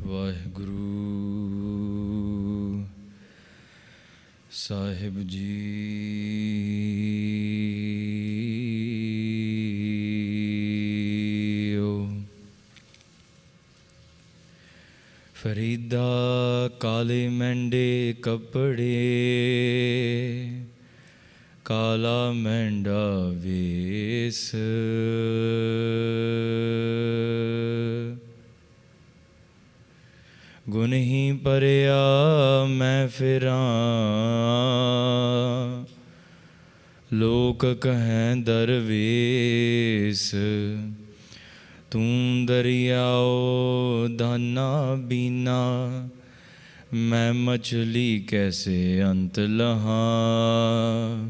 ਵਾਹਿਗੁਰੂ ਸਾਹਿਬ ਜੀ। ਫਰੀਦਾ ਕਾਲੇ ਮਹਿੰਡੇ ਕੱਪੜੇ, ਕਾਲਾ ਮਹਿੰਡਾ ਵੇਸ, ਗੁਨਹੀ ਭਰਿਆ ਮੈਂ ਫਿਰਾਂ, ਲੋਕ ਕਹੈਂ ਦਰਵੇਸ। ਤੂੰ ਦਰਿਆਓ ਦਾਨਾ ਬੀਨਾ, ਮੈਂ ਮਛਲੀ ਕੈਸੇ ਅੰਤ ਲਹਾਂ।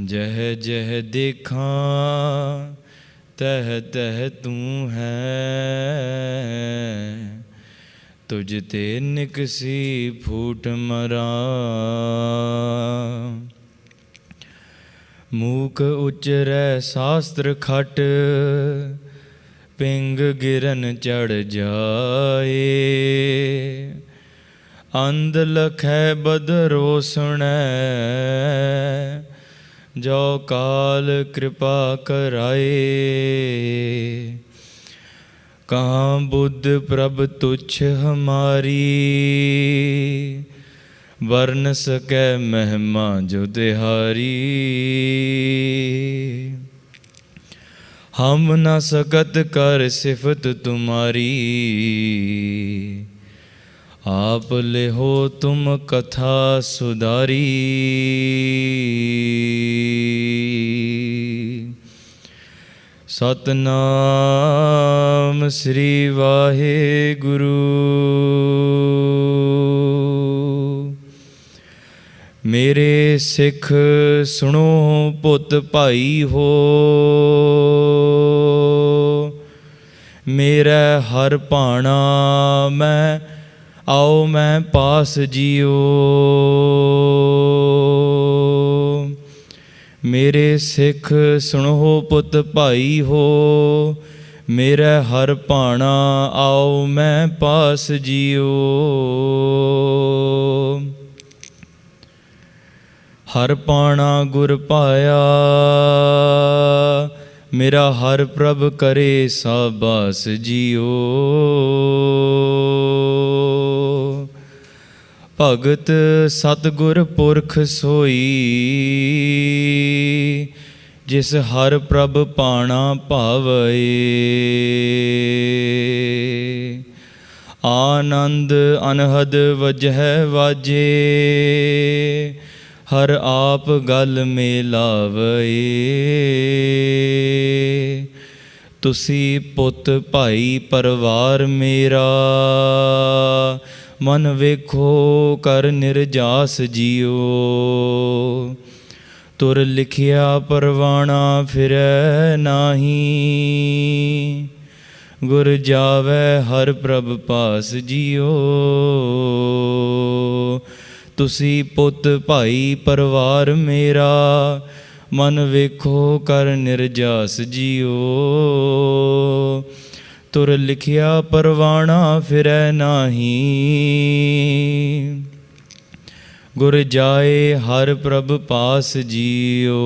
ਜਹ ਜਹ ਦੇਖਾਂ ਤਹ ਤਹ ਤੂੰ ਹੈ, ਤੁਝ ਤੇ ਨਿਕਸੀ ਫੂਟ ਮਰਾਂ। ਮੂਕ ਉਚਰੈ ਸਾਸਤਰ ਖਟ, ਪਿੰਗ ਗਿਰਨ ਚੜ ਜਾਏ। ਅੰਧ ਲਖੈ ਬਦਰੋ ਸੁਣੈ, ਜੋ ਕਾਲ ਕਿਰਪਾ ਕਰਾਏ। ਕਹਾਂ ਬੁੱਧ ਪ੍ਰਭ ਤੁਛ ਹਮਾਰੀ, ਵਰਨ ਸਕੈ ਮਹਿਮਾ ਜੋ ਤਿਹਾਰੀ। ਹਮ ਨ ਸਕਤ ਕਰ ਸਿਫਤ ਤੁਮਾਰੀ, ਆਪ ਲਿਹੋ ਤੁਮ ਕਥਾ ਸੁਧਾਰੀ। ਸਤਨਾਮ ਸ੍ਰੀ ਵਾਹਿਗੁਰੂ। ਮੇਰੇ ਸਿੱਖ ਸੁਣੋ ਪੁੱਤ ਭਾਈ ਹੋ, ਮੇਰਾ ਹਰ ਭਾਣਾ ਮੈਂ ਆਓ ਮੈਂ ਪਾਸ ਜੀਓ। ਮੇਰੇ ਸਿੱਖ ਸੁਣੋ ਪੁੱਤ ਭਾਈ ਹੋ, ਮੇਰਾ ਹਰ ਭਾਣਾ ਆਓ ਮੈਂ ਪਾਸ ਜੀਓ। ਹਰ ਪਾਣਾ ਗੁਰ ਪਾਇਆ, ਮੇਰਾ ਹਰ ਪ੍ਰਭ ਕਰੇ ਸਾਬਾਸ ਜੀਓ। ਭਗਤ ਸਤਿਗੁਰ ਪੁਰਖ ਸੋਈ, ਜਿਸ ਹਰ ਪ੍ਰਭ ਪਾਣਾ ਭਾਵੈ। ਆਨੰਦ ਅਨਹਦ ਵਜਹਿ ਵਾਜੇ, ਹਰ ਆਪ ਗਲ ਮਿਲਾਵੈ। ਤੁਸੀਂ ਪੁੱਤ ਭਾਈ ਪਰਿਵਾਰ ਮੇਰਾ, ਮਨ ਵੇਖੋ ਕਰ ਨਿਰਜਾਸ ਜੀਓ। ਤੁਰ ਲਿਖਿਆ ਪਰਵਾਣਾ ਫਿਰੈ ਨਾਹੀ, ਗੁਰ ਜਾਵੈ ਹਰ ਪ੍ਰਭ ਪਾਸ ਜੀਓ। ਤੁਸੀਂ ਪੁੱਤ ਭਾਈ ਪਰਿਵਾਰ ਮੇਰਾ, ਮਨ ਵੇਖੋ ਕਰ ਨਿਰਜਾਸ ਜੀਓ। ਤੁਰ ਲਿਖਿਆ ਪਰਵਾਣਾ ਫਿਰੈ ਨਾਹੀ, ਗੁਰ ਜਾਏ ਹਰ ਪ੍ਰਭ ਪਾਸ ਜੀਓ।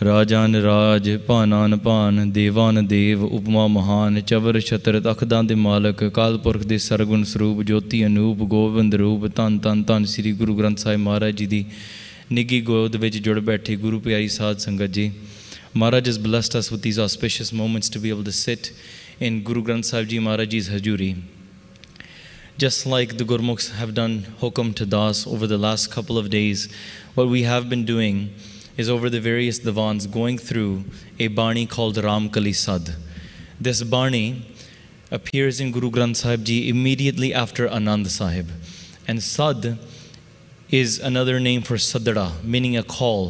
ਰਾਜਾਨ ਰਾਜ ਭਾਨਾਨ ਭਾਨ, ਦੇਵਾਨ ਦੇਵ ਉਪਮਾ ਮਹਾਨ। ਚਵਰ ਛਤਰ ਤਖਤਾਂ ਦੇ ਮਾਲਕ, ਅਕਾਲ ਪੁਰਖ ਦੇ ਸਰਗੁਣ ਸਰੂਪ, ਜੋਤੀ ਅਨੂਪ ਗੋਬਿੰਦ ਰੂਪ। ਧੰਨ ਧੰਨ ਧੰਨ ਸ੍ਰੀ ਗੁਰੂ ਗ੍ਰੰਥ ਸਾਹਿਬ ਮਹਾਰਾਜ ਜੀ ਦੀ ਨਿੱਘੀ ਗੋਦ ਵਿੱਚ ਜੁੜ ਬੈਠੀ ਗੁਰੂ ਪਿਆਰੀ ਸਾਧ ਸੰਗਤ ਜੀ। Maharaj has blessed us with these auspicious moments to be able to sit in Guru Granth Sahib Ji Maharaj Ji's Hajuri. Just like the Gurmukhs have done Hukum to Das over the last couple of days, what we have been doing is over the various divans going through a Bani called Ram Kali Sad. This Bani appears in Guru Granth Sahib Ji immediately after Anand Sahib. And Sad is another name for Sadara, meaning a call.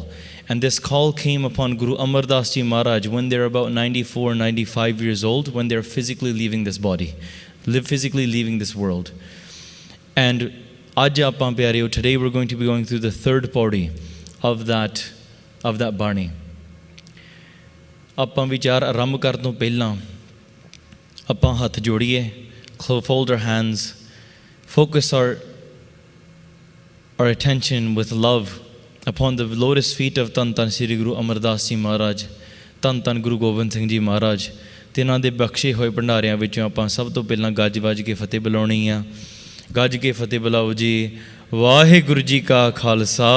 And this call came upon Guru Amar Das Ji Maharaj when they're about 94, 95 years old, when they're physically leaving this body, physically leaving this world. And Aj Apan Pyareo, today we're going to be going through the third pauri of that Bani. ਆਪਾਂ ਵਿਚਾਰ ਆਰੰਭ ਕਰਨ ਤੋਂ ਪਹਿਲਾਂ ਆਪਾਂ ਹੱਥ ਜੋੜੀਏ, fold our hands, focus our attention with love upon the lotus feet of ਧੰਨ ਧੰਨ ਸ੍ਰੀ ਗੁਰੂ ਅਮਰਦਾਸ ਜੀ ਮਹਾਰਾਜ, ਧੰਨ ਧੰਨ ਗੁਰੂ ਗੋਬਿੰਦ ਸਿੰਘ ਜੀ ਮਹਾਰਾਜ ਤੇ ਇਹਨਾਂ ਦੇ ਬਖਸ਼ੇ ਹੋਏ ਭੰਡਾਰਿਆਂ ਵਿੱਚੋਂ ਆਪਾਂ ਸਭ ਤੋਂ ਪਹਿਲਾਂ ਗੱਜ ਵੱਜ ਕੇ ਫਤਿਹ ਬੁਲਾਉਣੀ ਆ। ਗੱਜ ਕੇ ਫਤਿਹ ਬੁਲਾਓ ਜੀ। ਵਾਹਿਗੁਰੂ ਜੀ ਕਾ ਖਾਲਸਾ,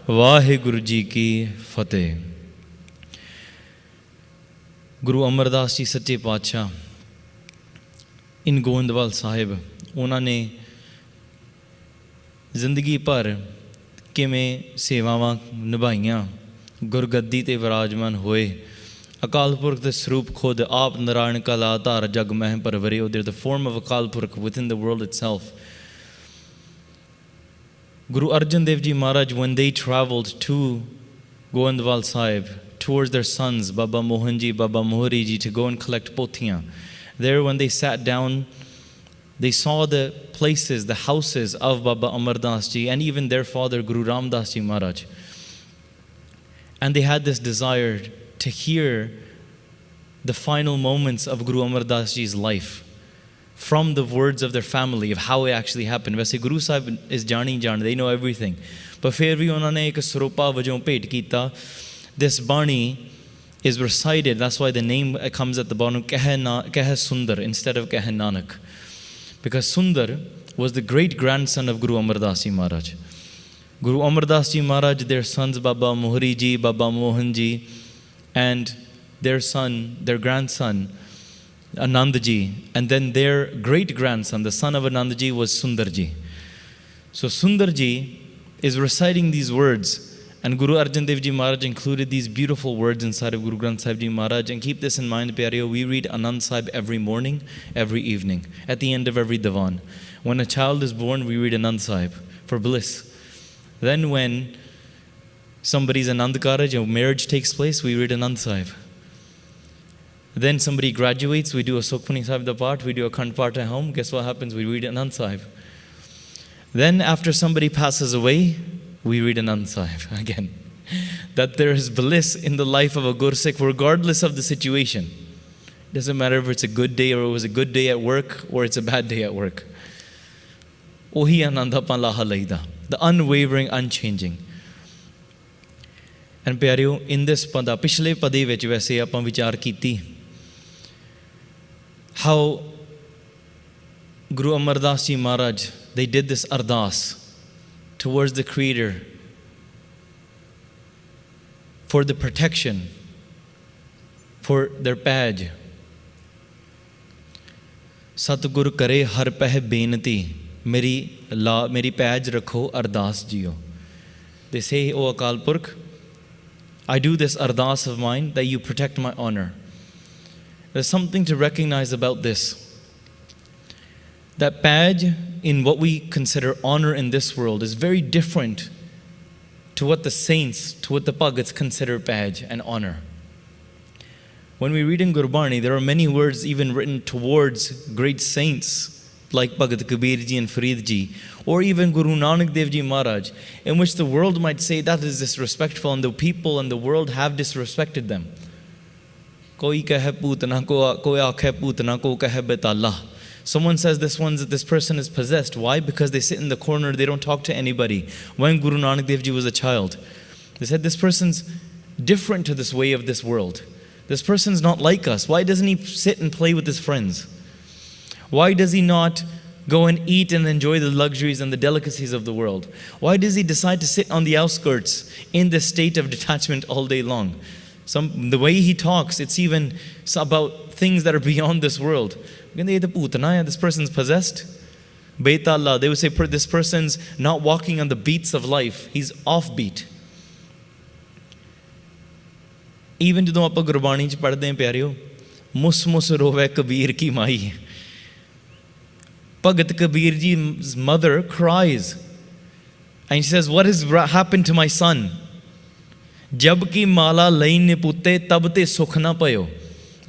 ਵਾਹਿਗੁਰੂ ਜੀ ਕੀ ਫਤਿਹ। ਗੁਰੂ ਅਮਰਦਾਸ ਜੀ ਸੱਚੇ ਪਾਤਸ਼ਾਹ ਇਨ ਗੋਇੰਦਵਾਲ ਸਾਹਿਬ, ਉਹਨਾਂ ਨੇ ਜ਼ਿੰਦਗੀ ਭਰ ਕਿਵੇਂ ਸੇਵਾਵਾਂ ਨਿਭਾਈਆਂ, ਗੁਰਗੱਦੀ 'ਤੇ ਵਿਰਾਜਮਾਨ ਹੋਏ। ਅਕਾਲ ਪੁਰਖ ਦੇ ਸਰੂਪ ਖੁਦ ਆਪ ਨਾਰਾਇਣ ਕਲਾ ਧਾਰ ਜਗ ਮਹਿ ਪਰਵਰਿਓ। They're the form of Akal Purakh within the world itself. Guru Arjan Dev Ji Maharaj, when they traveled to Goindwal Sahib towards their sons Baba Mohan Ji, Baba Mohri Ji, to go and collect pothiyan, there when they sat down, they saw the places, the houses of Baba Amardas Ji and even their father Guru Ramdas Ji Maharaj. And they had this desire to hear the final moments of Guru Amardas Ji's life from the words of their family, of how it actually happened. वैसे Guru Sahib is जान, they know everything. But फिर भी उन्होंने एक सरोपा वजों भेंट कीता. This Bani is recited, that's why the name comes at the bottom, Keh Sundar instead of Keh Nanak. Because Sundar was the great grandson of Guru Amardas Ji Maharaj. Guru Amardas Ji Maharaj, their sons Baba Mohri Ji, Baba Mohan Ji, and their son, their grandson, Anand Ji, and then their great-grandson, the son of Anand Ji, was Sundar Ji. So Sundar Ji is reciting these words, and Guru Arjan Dev Ji Maharaj included these beautiful words inside of Guru Granth Sahib Ji Maharaj. And keep this in mind, Pyareo, we read Anand Sahib every morning, every evening, at the end of every Divan. When a child is born, we read Anand Sahib for bliss. Then when somebody's Anand Karaj, a marriage takes place, we read Anand Sahib. Then somebody graduates, we do a Sukhmani Sahib da Path, we do a Khand Path at home. Guess what happens? We read Anand Sahib. Then after somebody passes away, we read Anand Sahib again. That there is bliss in the life of a Gursikh regardless of the situation. It doesn't matter if it's a good day or it was a good day at work or it's a bad day at work. Ohi Ananda Palaha Laida. The unwavering, unchanging. And Pyareo, in this pada, Pishle Pade vich vaise apan vichar ਕੀਤੀ, how Guru Amardas Ji Maharaj, they did this ardas towards the Creator for the protection, for their page. Satguru kare har peh benati, meri page rakho ardas jiyo. They say, O Akal Purkh, I do this ardas of mine that you protect my honor. There's something to recognize about this. That page in what we consider honor in this world is very different to what the saints, to what the Bhagats consider page and honor. When we read in Gurbani, there are many words even written towards great saints like Bhagat Kabir Ji and Farid Ji, or even Guru Nanak Dev Ji Maharaj, in which the world might say that is disrespectful, and the people and the world have disrespected them. Koi kahe putna, koi aakhe putna, ko kahe betala. Someone says this person is possessed. Why? Because they sit in the corner, they don't talk to anybody. When Guru Nanak Dev Ji was a child, they said this person's different to this way of this world. This person's not like us. Why doesn't he sit and play with his friends? Why does he not go and eat and enjoy the luxuries and the delicacies of the world? Why does he decide to sit on the outskirts in this state of detachment all day long? The way he talks, it's even about things that are beyond this world. This person's possessed. Beta Allah, they would say this person's not walking on the beats of life. He's offbeat. Even ਜਦੋਂ ਆਪਾਂ ਗੁਰਬਾਣੀ 'ਚ ਪੜ੍ਹਦੇ ਹਾਂ ਪਿਆਰਿਓ, ਮੁਸ ਮੁਸ ਰੋਵੇ ਕਬੀਰ ਕੀ ਮਾਈ. Bhagat Kabir Ji's mother cries and she says, what has happened to my son? Jab ki mala lain putte tab te sukh na payo.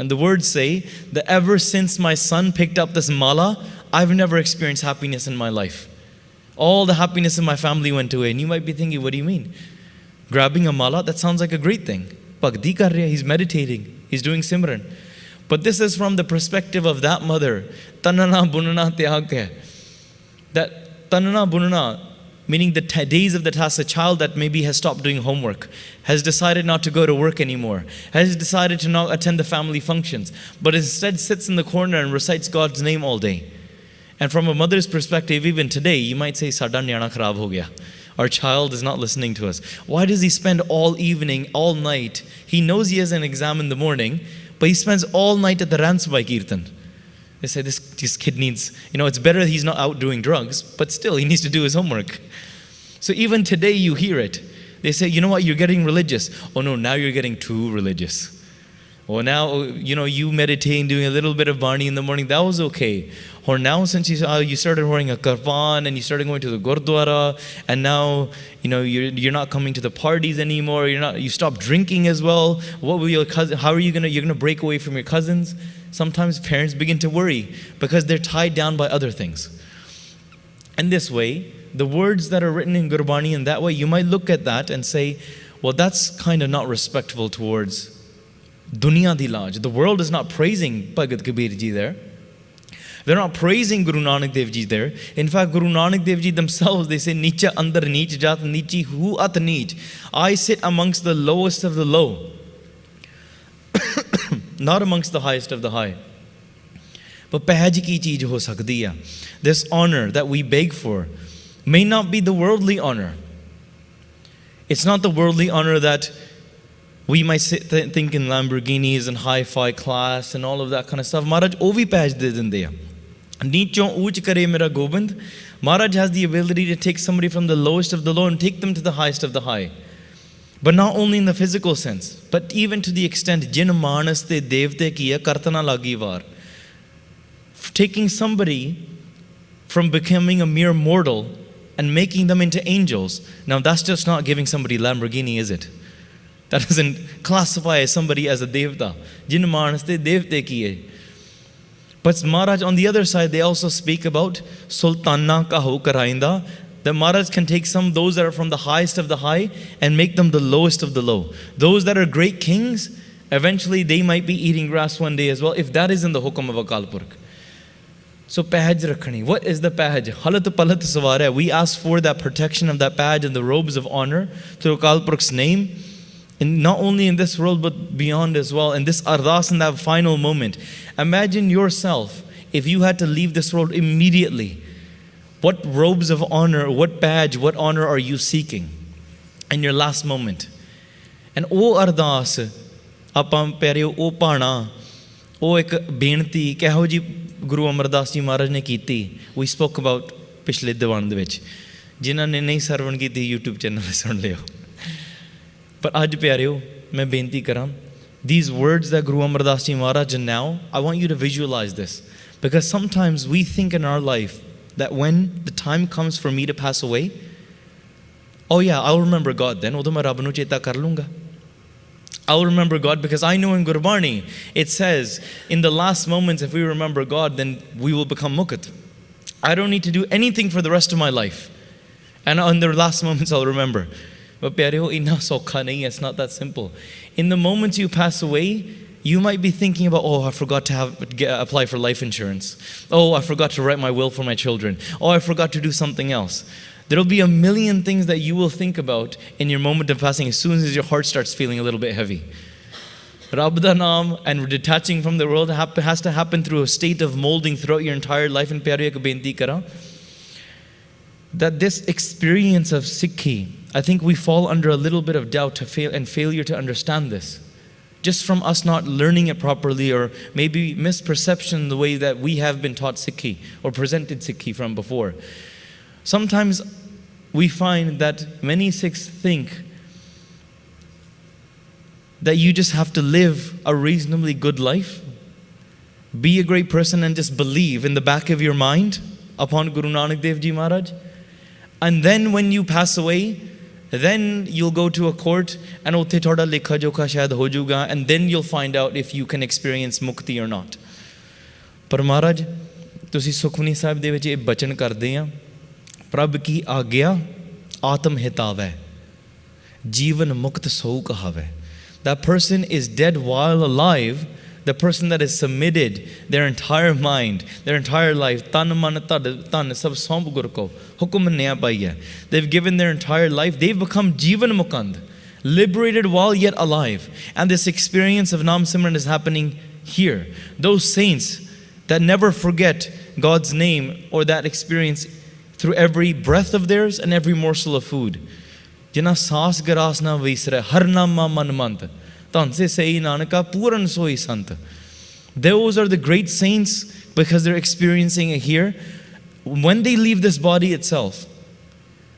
And the words say that ever since my son picked up this mala, I've never experienced happiness in my life. All the happiness in my family went away. And you might be thinking, what do you mean? Grabbing a mala, that sounds like a great thing. Bhakti kar raha, he's meditating. He's doing Simran. But this is from the perspective of that mother. Tanana bunana tyag hai. That tanana bunana, meaning the days of the task, a child that maybe has stopped doing homework, has decided not to go to work anymore, has decided to not attend the family functions, but instead sits in the corner and recites God's name all day. And from a mother's perspective, even today, you might say, Sada nyana kharab ho gaya. Our child is not listening to us. Why does he spend all evening, all night? He knows he has an exam in the morning, but he spends all night at the Ransbai Kirtan. They say, this kid needs, it's better he's not out doing drugs, but still, he needs to do his homework. So even today, you hear it. They say, you know what, you're getting religious. Oh no, now you're getting too religious. Or now, you meditating, doing a little bit of Bani in the morning, that was okay. Or now, since you started wearing a karpan and you started going to the Gurdwara, and now, you're not coming to the parties anymore, you stopped drinking as well. What will your cousin, how are you're gonna break away from your cousins? Sometimes parents begin to worry because they're tied down by other things. And this way, the words that are written in Gurbani in that way, you might look at that and say, well, that's kind of not respectful towards Dunya di Laj. The world is not praising Bhagat Kabir ji there. They're not praising Guru Nanak Dev Ji there. In fact, Guru Nanak Dev Ji themselves, they say, Nicha andar neech jat nichi hu at neech. I sit amongst the lowest of the low. Not amongst the highest of the high. But pehaj ki cheez ho sakdi hai. This honor that we beg for may not be the worldly honor. It's not the worldly honor that we might think in Lamborghinis and hi-fi class and all of that kind of stuff. Maharaj, oh vi pehaj de dinde hai. Neechon ooch kare mera Gobind. Maharaj has the ability to take somebody from the lowest of the low and take them to the highest of the high. But not only in the physical sense, but even to the extent, Jin manas te devte kiya kartana lagi var. Taking somebody from becoming a mere mortal and making them into angels. Now that's just not giving somebody Lamborghini, is it? That doesn't classify somebody as a devta. Jin manas te devte kiye. But Maharaj, on the other side, they also speak about sultana ka ho karainda. That Maharaj can take those that are from the highest of the high and make them the lowest of the low. Those that are great kings, eventually they might be eating grass one day as well, if that is in the hukum of Akal Purkh. So pahaj rakhani. What is the pahaj? Halat palat sawar hai. We ask for that protection of that pahaj and the robes of honor through Akal Purkh's name. And not only in this world, but beyond as well. And this ardas in that final moment. Imagine yourself, if you had to leave this world immediately, what robes of honor, what badge, what honor are you seeking in your last moment? And oh ardas, apam pyareo, oh pana, oh ek beinti, keho ji Guru Amardas ji Maharaj ne kiti. We spoke about pichle diwan de vich. Jinnah ne nahi sarvan kiti, YouTube channel pe sun leo. But aaj pyareo, main beinti karan. These words that Guru Amardas ji Maharaj, and now, I want you to visualize this. Because sometimes we think in our life that when the time comes for me to pass away, oh yeah, I'll remember God then. Udo main Rab nu cheta kar lunga. I'll remember God because I know in Gurbani, it says, in the last moments, if we remember God, then we will become mukat. I don't need to do anything for the rest of my life. And in the last moments, I'll remember. But pyareo, inna sokha nahi hai, it's not that simple. In the moments you pass away, you might be thinking about, oh, I forgot to apply for life insurance. Oh, I forgot to write my will for my children. Oh, I forgot to do something else. There'll be a million things that you will think about in your moment of passing as soon as your heart starts feeling a little bit heavy. Rab da naam and detaching from the world has to happen through a state of molding throughout your entire life. And pyareo ek beinti kara, that this experience of Sikhi, I think we fall under a little bit of doubt and failure to understand this. Just from us not learning it properly, or maybe misperception the way that we have been taught Sikhi or presented Sikhi from before. Sometimes we find that many Sikhs think that you just have to live a reasonably good life, be a great person, and just believe in the back of your mind upon Guru Nanak Dev Ji Maharaj. And then when you pass away, then you'll go to a court and utte thoda lekha jokha shayad ho juga, and then you'll find out if you can experience mukti or not. Par Maharaj, tusi Sukhmani Sahib de vich ek bachan karde ha, Prabh ki aagya atam hitavai, Jeevan mukt sou kahave. That person is dead while alive. The person that has submitted their entire mind, their entire life, they've given their entire life, they've become Jivan Mukand, liberated while yet alive. And this experience of Nam Simran is happening here. Those saints that never forget God's name or that experience through every breath of theirs and every morsel of food. Jina saas garas na visre har nama manmant. Those are the great saints because they're experiencing it here. When they leave this body itself,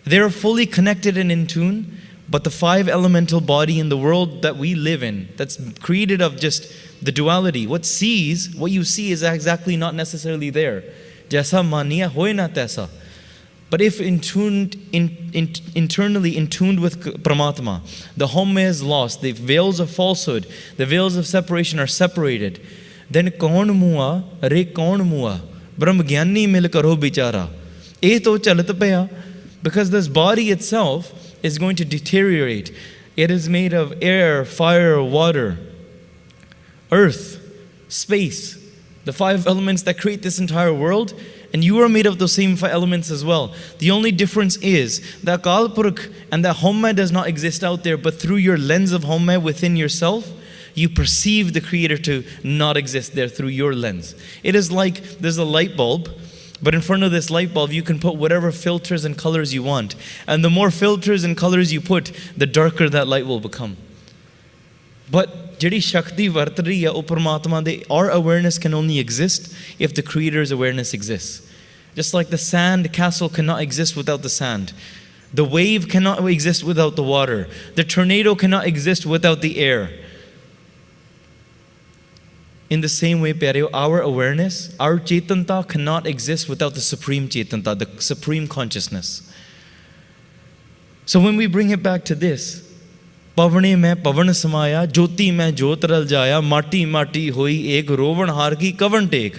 they're fully connected and in tune, but the five elemental body in the world that we live in, that's created of just the duality, what you see is exactly not necessarily there. Jaisa maniya hoy na taisa. But if internally in tuned with Paramatma, the home is lost, the veils of falsehood, the veils of separation are separated, then kaun mua, re kaun mua, Brahm Gyani mil karo bichara. Eh to chalat paya, because this body itself is going to deteriorate. It is made of air, fire, water, earth, space, the five elements that create this entire world. And you are made of those same five elements as well. The only difference is that Akal Purkh and that Homma does not exist out there, but through your lens of Homma within yourself, you perceive the Creator to not exist there through your lens. It is like there's a light bulb, but in front of this light bulb, you can put whatever filters and colors you want. And the more filters and colors you put, the darker that light will become. But Jedi Shakti Vartari ya Paramatma, our awareness can only exist if the Creator's awareness exists. Just like the sand castle cannot exist without the sand. The wave cannot exist without the water. The tornado cannot exist without the air. In the same way, Pyareo, our awareness, our Chaitanta cannot exist without the Supreme Chaitanta, the Supreme Consciousness. So when we bring it back to this, पवने में पवन समाया ज्योति में ज्योत रल जाया माटी माटी होई एक रोवण हार की कवन टेक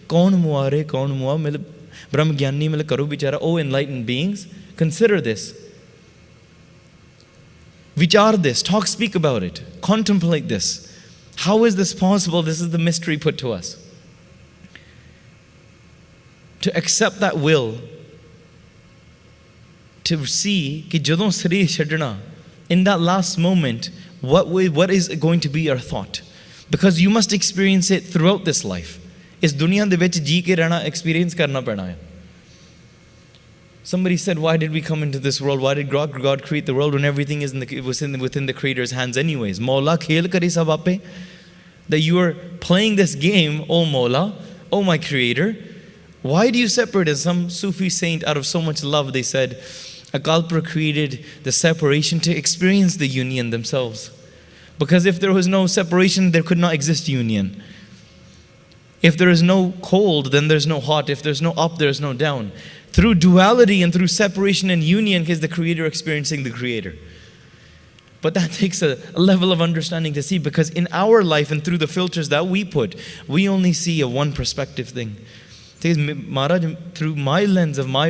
कौन मुआ रे कौन मुआ मिल ब्रह्म ज्ञानी मिल करो बिचारा. Oh enlightened beings, consider this, vichar this, speak about it, contemplate this. How is this possible? This is the mystery put to us. To accept that will, to see कि जदों शरीर छड्डना, in that last moment, what is going to be your thought? Because you must experience it throughout this life. Is dunya de vich ji ke rehna experience karna padna hai. Somebody said, why did we come into this world? Why did God create the world when everything is within the Creator's hands anyways? Maula khel kari sab ape. That you are playing this game, oh Maula, oh my Creator. Why do you separate? As some Sufi saint, out of so much love, they said, Akal Purkh created the separation to experience the union themselves. Because if there was no separation, there could not exist union. If there is no cold, then there's no hot. If there's no up, there's no down. Through duality and through separation and union is the Creator experiencing the Creator. But that takes a level of understanding to see, because in our life and through the filters that we put, we only see a one perspective thing. Maharaj, through my lens of my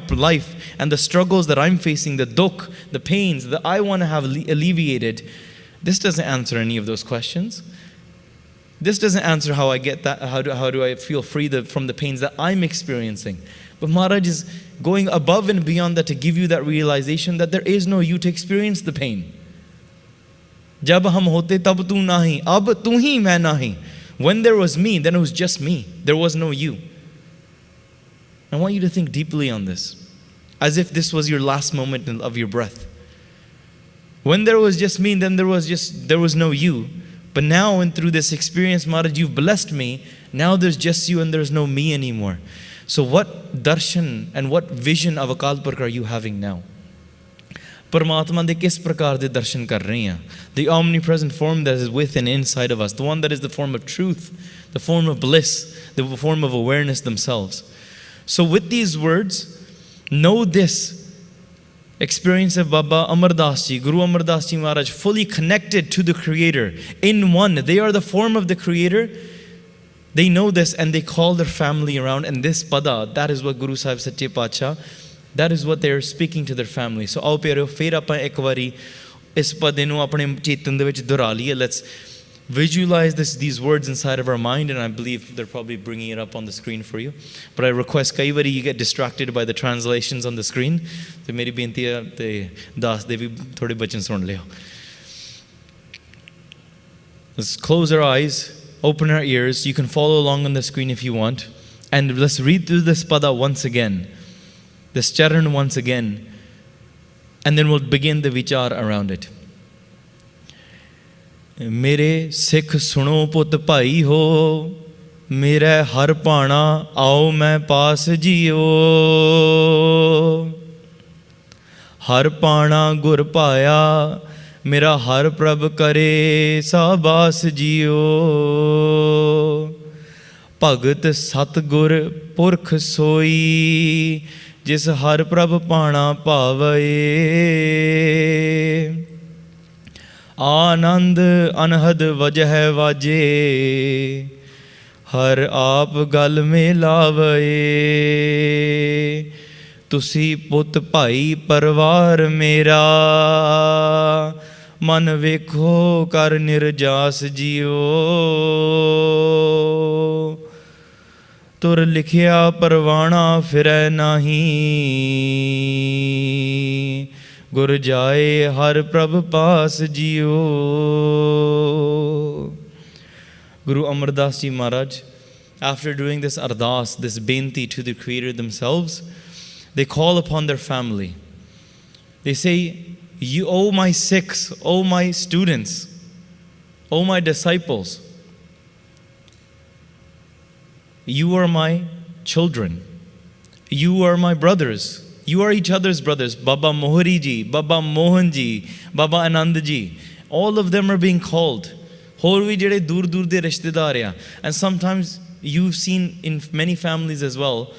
life and the struggles that I'm facing, the dukh, the pains that I want to have alleviated, this doesn't answer any of those questions. This doesn't answer how I get that, how do I feel free from the pains that I'm experiencing. But Maharaj is going above and beyond that to give you that realization that there is no you to experience the pain. Jab hum hote tab tu nahi, ab tu hi main nahi. When there was me, then it was just me. There was no you. I want you to think deeply on this, as if this was your last moment of your breath. When there was just me, then there was no you. But now, and through this experience, Maharaj, you've blessed me. Now there's just you and there's no me anymore. So what darshan and what vision of Akal Purkh are you having now? Paramatma de kis prakar de darshan kar rahe hain? The omnipresent form that is with and inside of us, the one that is the form of truth, the form of bliss, the form of awareness themselves. So with these words, know this experience of Baba Amar Das Ji, Guru Amar Das Ji Maharaj, fully connected to the Creator, in one. They are the form of the Creator. They know this and they call their family around, and this pada, that is what Guru Sahib Sache Pacha, that is what they are speaking to their family. So aao pyareo, fir apan ek wari इस पदे नूं अपने चेतन दे विच दोहरा लईए. Let's visualize these words inside of our mind, and I believe they're probably bringing it up on the screen for you. But I request कई बारी you get distracted by the translations on the screen. तो मेरी बेनती है ते दास दे भी थोड़े बचन सुन लियो. Let's close our eyes, open our ears. You can follow along on the screen if you want. And let's read through this pada once again, this charan once again, and then we'll begin the vichar around it. मेरे सिख सुनो पुत भाई हो, मेरे हर पाना आओ मैं पास जियो. हर पाना गुर पाया, मेरा हर प्रभ करे साबास जियो. भगत सतगुर पुरख सोई, जिस हर प्रभ पाना पावे. आनंद अनहद वजह वाजे, हर आप गल में लावे. तुसी पुत भाई परिवार मेरा, मन वेखो कर निर्जास जियो. तुर लिखिया परवाना फिरै नाही, गुर जाए हर प्रभ पास जियो. Guru Amar Das Ji Maharaj, after doing this ardas, this benti to the Creator themselves, they call upon their family. They say, "You, O my Sikhs, O my students, O my disciples, you are my children. You are my brothers. You are each other's brothers. Baba Mohari ji, Baba Mohan ji, Baba Anand ji." All of them are being called. ਹੋਰ ਵੀ ਜਿਹੜੇ ਦੂਰ ਦੂਰ ਦੇ ਰਿਸ਼ਤੇਦਾਰ ਆ. And sometimes you've seen in many families as well,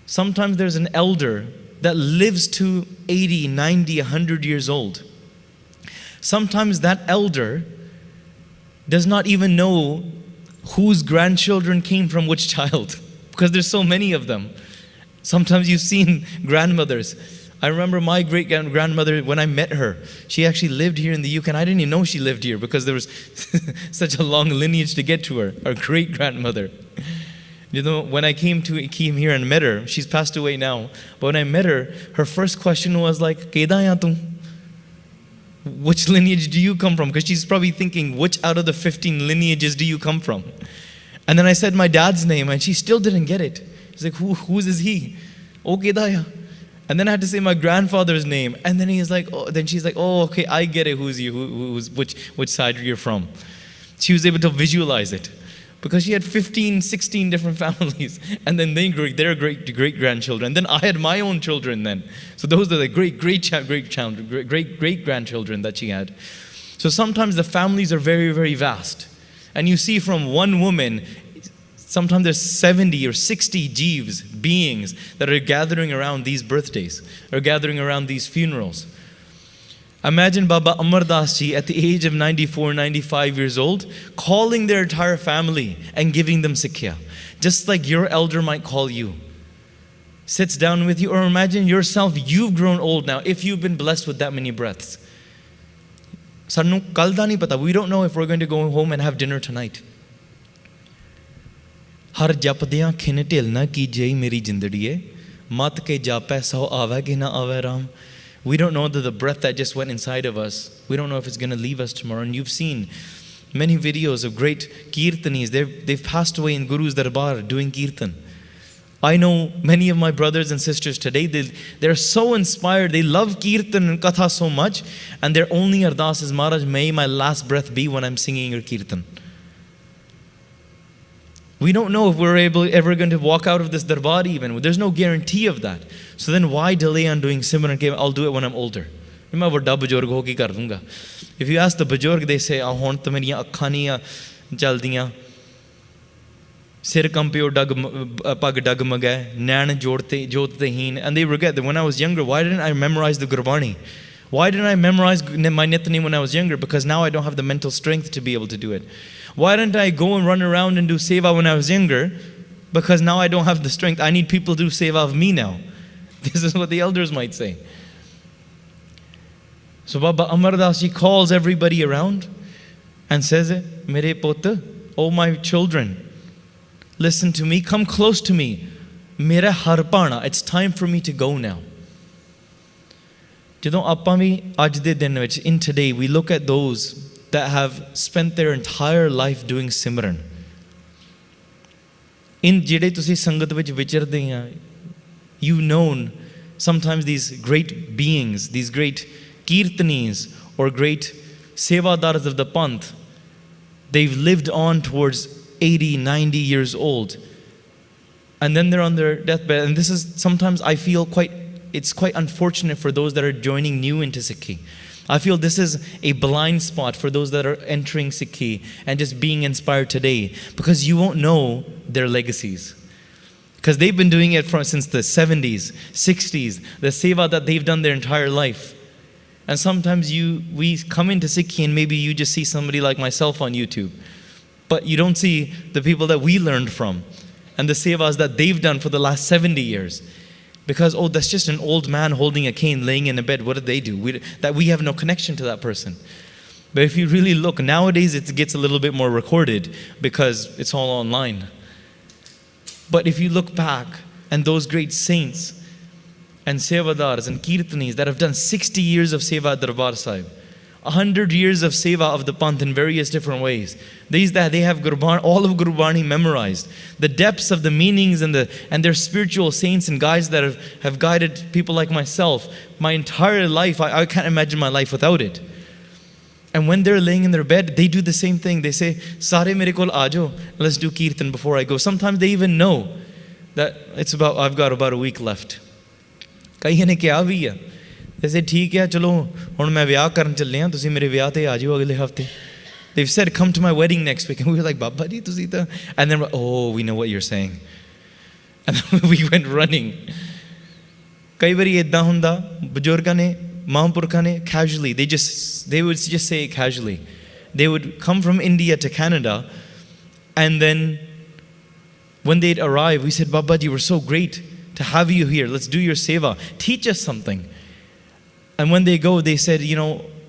sometimes there's an elder that lives to 80, 90, 100 years old. Sometimes that elder does not even know whose grandchildren came from which child, because there's so many of them. Sometimes you've seen grandmothers. I remember my great-grandmother, when I met her, she actually lived here in the UK, and I didn't even know she lived here because there was such a long lineage to get to her, our great-grandmother. You know, when I came here and met her, she's passed away now, but when I met her, her first question was like, "Keda ya tum?" Which lineage do you come from? Because she's probably thinking, which out of the 15 lineages do you come from? And then I said my dad's name, and she still didn't get it. She's like, whose is he? Oh, keda ya. And then I had to say my grandfather's name, and then he's like, oh, then she's like, "Oh, okay, I get it. Who's you? Who's which side you're from?" She was able to visualize it because she had 15, 16 different families, and then their great grandchildren. And then I had my own children then. So those are the great grandchildren that she had. So sometimes the families are very, very vast, and you see from one woman, sometimes there's 70 or 60 jeeves, beings, that are gathering around these birthdays, or gathering around these funerals. Imagine Baba Amar Das Ji at the age of 94, 95 years old, calling their entire family and giving them sikhya. Just like your elder might call you. Sits down with you, or imagine yourself, you've grown old now, if you've been blessed with that many breaths. Sanu kal da nahi pata. We don't know if we're going to go home and have dinner tonight. हर जपदियां खिन ढिलना कीजे मेरी जिंदड़िए, मत के जापै सौ आवे कि ना आवे Ram. We don't know that the breath that just went inside of us, we don't know if it's going to leave us tomorrow. And you've seen many videos of great kirtanis. They've passed away in Guru's Darbar doing kirtan. I know many of my brothers and sisters today, they're so inspired. They love kirtan and katha so much, and their only ardas is, "Maharaj, may my last breath be when I'm singing your kirtan." We don't know if we're ever going to walk out of this darbar even. There's no guarantee of that. So then why delay on doing Simran? I'll do it when I'm older. मैं बड़ा बुजुर्ग हो के कर दूंगा. If you ask the बुजुर्ग, they say, "हुण तो मेरियां अखां नहीं चलदियां, सिर कंपियो पग डगमगै, नैन जोतते हीन." And they regret that when I was younger, why didn't I memorize the Gurbani? Why didn't I memorize my Nitani when I was younger? Because now I don't have the mental strength to be able to do it. Why didn't I go and run around and do seva when I was younger? Because now I don't have the strength. I need people to do seva of me now. This is what the elders might say. So Baba Amar Das Ji calls everybody around and says, Mere put, oh my children, listen to me, come close to me. Mera har paana, it's time for me to go now. ਜਦੋਂ ਆਪਾਂ ਵੀ ਅੱਜ ਦੇ ਦਿਨ ਵਿੱਚ, in today, we look at those that have spent their entire life doing Simran. In ਜਿਹੜੇ ਤੁਸੀਂ ਸੰਗਤ ਵਿੱਚ ਵਿਚਰਦੇ ਆ, you've known sometimes these great beings, these great kirtanis or great sevadars of the Panth. They've lived on towards 80, 90 years old. And then they're on their deathbed. And this is sometimes I feel it's quite unfortunate for those that are joining new into Sikhi. I feel this is a blind spot for those that are entering Sikhi and just being inspired today, because you won't know their legacies. Because they've been doing it since the 70s, 60s, the seva that they've done their entire life. And sometimes we come into Sikhi and maybe you just see somebody like myself on YouTube, but you don't see the people that we learned from and the sevas that they've done for the last 70 years. Because, oh, that's just an old man holding a cane, laying in a bed. What did they do? We have no connection to that person. But if you really look, nowadays it gets a little bit more recorded because it's all online. But if you look back, and those great saints and sevadars and kirtanis that have done 60 years of seva at Darbar Sahib, 100 years of seva of the Panth in various different ways. They have all of Gurbani memorized. The depths of the meanings and their spiritual saints and guides that have guided people like myself. My entire life, I can't imagine my life without it. And when they're laying in their bed, they do the same thing. They say, Sare mere kol aajo, let's do kirtan before I go. Sometimes they even know that I've got about a week left. Kaiye ne kiya bhi hai. They said, ठीक है, चलो हुण मैं विआह करन चले हां, तुसीं मेरे विआह ते आ जाओ अगले हफ्ते. They've said, come to my wedding next week. And we were like, Baba ji, tusi ta. And then, oh, we know what you're saying. And then we went running. कई बारी इदां हुंदा, बजुर्गां ने, महापुरखां ने, casually, they would just say it casually. They would come from India to Canada, and then when they'd arrive, we said, Baba ji, we're so great to have you here. Let's do your seva. Teach us something. And when they go, they said,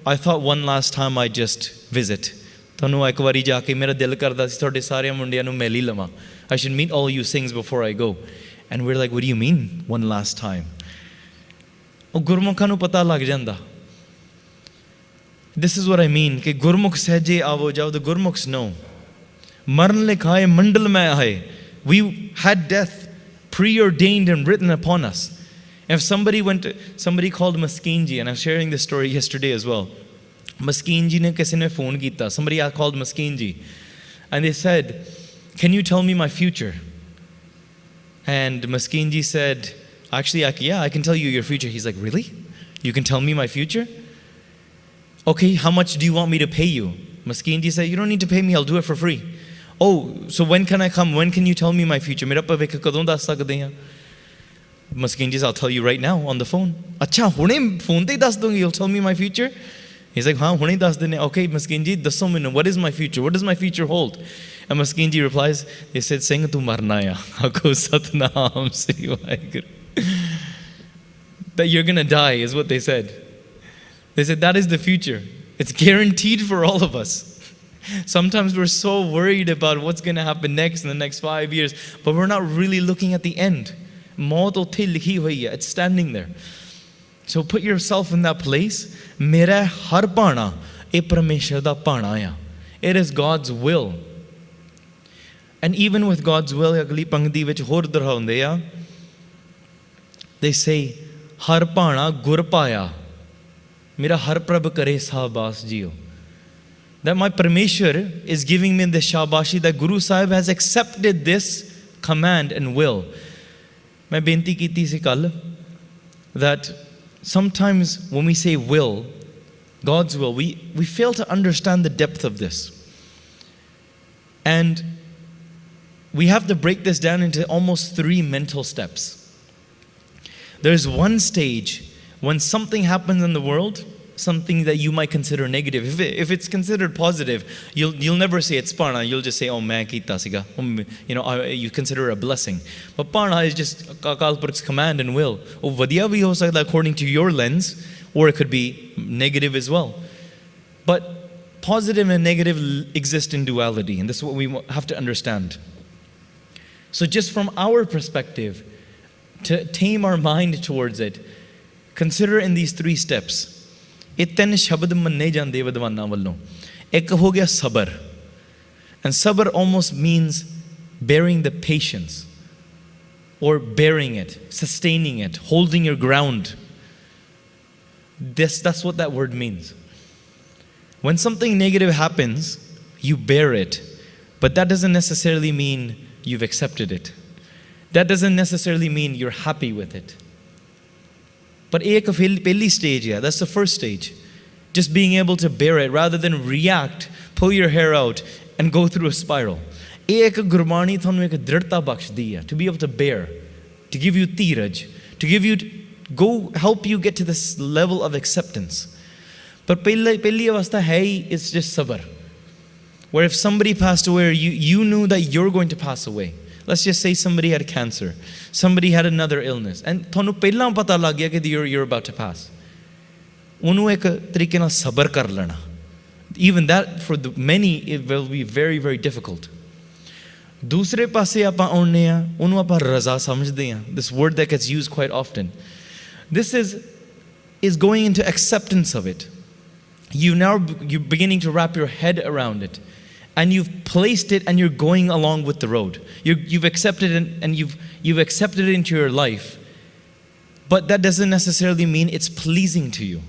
I thought one last time I'd just visit. I should meet all you Singhs before I go. And we're like, what do you mean, one last time? This is what I mean. The Gurmukhs know. We had death preordained and written upon us. If somebody called Maskeen ji, and I'm sharing this story yesterday as well. Maskeen ji ne kisi ne phone kita. Somebody called Maskeen ji, and they said, can you tell me my future? And Maskeen ji said, actually, I can tell you your future. He's like, really? You can tell me my future? Okay, how much do you want me to pay you? Maskeen ji said, you don't need to pay me, I'll do it for free. Oh, so when can I come? When can you tell me my future? Mera bhavik kadon das sakde hain? Maskeen ji, I'll tell you right now on the phone. Acha, hune phone te das dungi, you'll tell me my future? He's like, hune das dene. Okay, Maskeen ji, dasso mainu, what is my future? What does my future hold? And Maskeen ji replies, they said, Singh tu marna ya. Ako satnam se waheguru. That you're gonna die is what they said. They said that is the future. It's guaranteed for all of us. Sometimes we're so worried about what's gonna happen next in the next 5 years, but we're not really looking at the end. It's standing there. So put yourself in that place. Mera har paana e Parameshwar da paana ya. It is God's will. And even with God's will, agli pangti vich hor dohraunde a. They say, har paana gur paya. Mera har prabh kare sahabas jiyo. That my Parameshwar is giving me the shabashi that Guru Sahib has accepted this command and will. मैं बेनती की थी इसी कल that sometimes when we say will, God's will, we fail to understand the depth of this. And we have to break this down into almost 3 mental steps. There's one stage when something happens in the world, something that you might consider negative. If it's considered positive, you'll never say it's parna. You'll just say, oh man, kita siga. You consider it a blessing. But parna is just Akal Purkh's command and will. Oh vadiya bhi ho sakta according to your lens. or it could be negative as well. But positive and negative exist in duality, and this is what we have to understand. So just from our perspective, to tame our mind towards it, consider in these 3 steps. ਇਹ 3 ਸ਼ਬਦ ਮੰਨੇ ਜਾਂਦੇ ਵਿਦਵਾਨਾਂ ਵੱਲੋਂ. ਇੱਕ ਹੋ ਗਿਆ ਸਬਰ. And sabr almost means bearing the patience, or bearing it, sustaining it, holding your ground. That's what that word means. When something negative happens, you bear it, but that doesn't necessarily mean you've accepted it. That doesn't necessarily mean you're happy with it. But ek pehli stage, that's the first stage. Just being able to bear it rather than react, pull your hair out, and go through a spiral. Ek gurbani thanu ek dridhta bakhshdi hai, to be able to bear, to give you tiraj, to give you, go help you get to this level of acceptance. But pehli avastha hai is just sabr. Where if somebody passed away, or you knew that you're going to pass away. Let's just say somebody had cancer, somebody had another illness, and thonu pehla pata lag gaya ki you're about to pass. Unu ek tarike naal sabr kar lena. Even that for the many it will be very, very difficult. Dusre paase apa aune a, unu apa raza samjhde ha. This word that gets used quite often. This is going into acceptance of it. You're beginning to wrap your head around it. And you've placed it and you're going along with the road. You've accepted it and you've accepted it into your life. But that doesn't necessarily mean it's pleasing to you.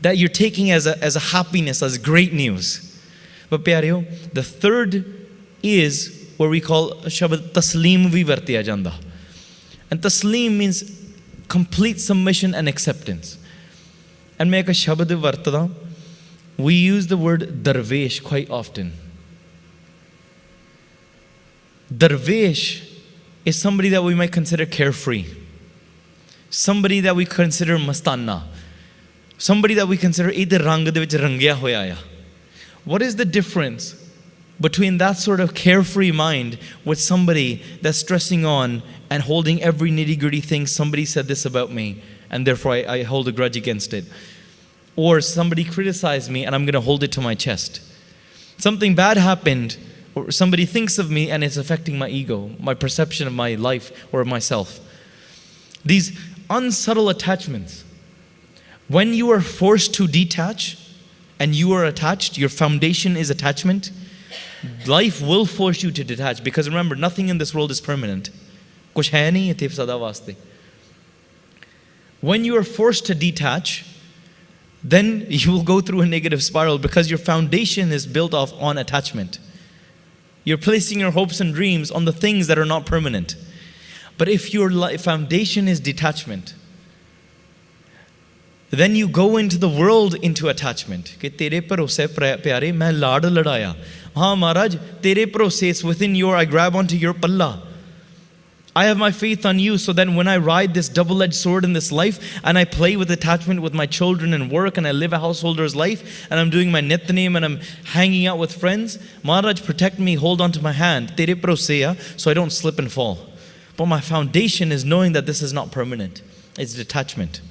That you're taking as a happiness, as great news. But pyareo, the third is what we call shabad taslim vi vartiya janda. And taslim means complete submission and acceptance. And main ek shabad vartada, we use the word darvesh quite often. Darvesh is somebody that we might consider carefree. Somebody that we consider mastana. Somebody that we consider either rang de vich rangya hoya ya. What is the difference between that sort of carefree mind with somebody that's stressing on and holding every nitty-gritty thing? Somebody said this about me and therefore I hold a grudge against it. Or somebody criticized me and I'm going to hold it to my chest. Something bad happened, or somebody thinks of me and it's affecting my ego, my perception of my life or of myself. These unsubtle attachments. When you are forced to detach and you are attached, your foundation is attachment, life will force you to detach. Because remember, nothing in this world is permanent. Kuch hai nahi ithe sada vaste. When you are forced to detach, then you will go through a negative spiral because your foundation is built off on attachment. You're placing your hopes and dreams on the things that are not permanent. But if your foundation is detachment, then you go into the world into attachment. Ke tere bharose pyare main laad ladaya. Haan Maharaj, tere bharose, it's within I grab onto your palla. I have my faith on you, so that when I ride this double-edged sword in this life and I play with attachment with my children and work and I live a householder's life and I'm doing my nitnem and I'm hanging out with friends, Maharaj, protect me, hold on to my hand, tere proseya, so I don't slip and fall. But my foundation is knowing that this is not permanent. It's detachment.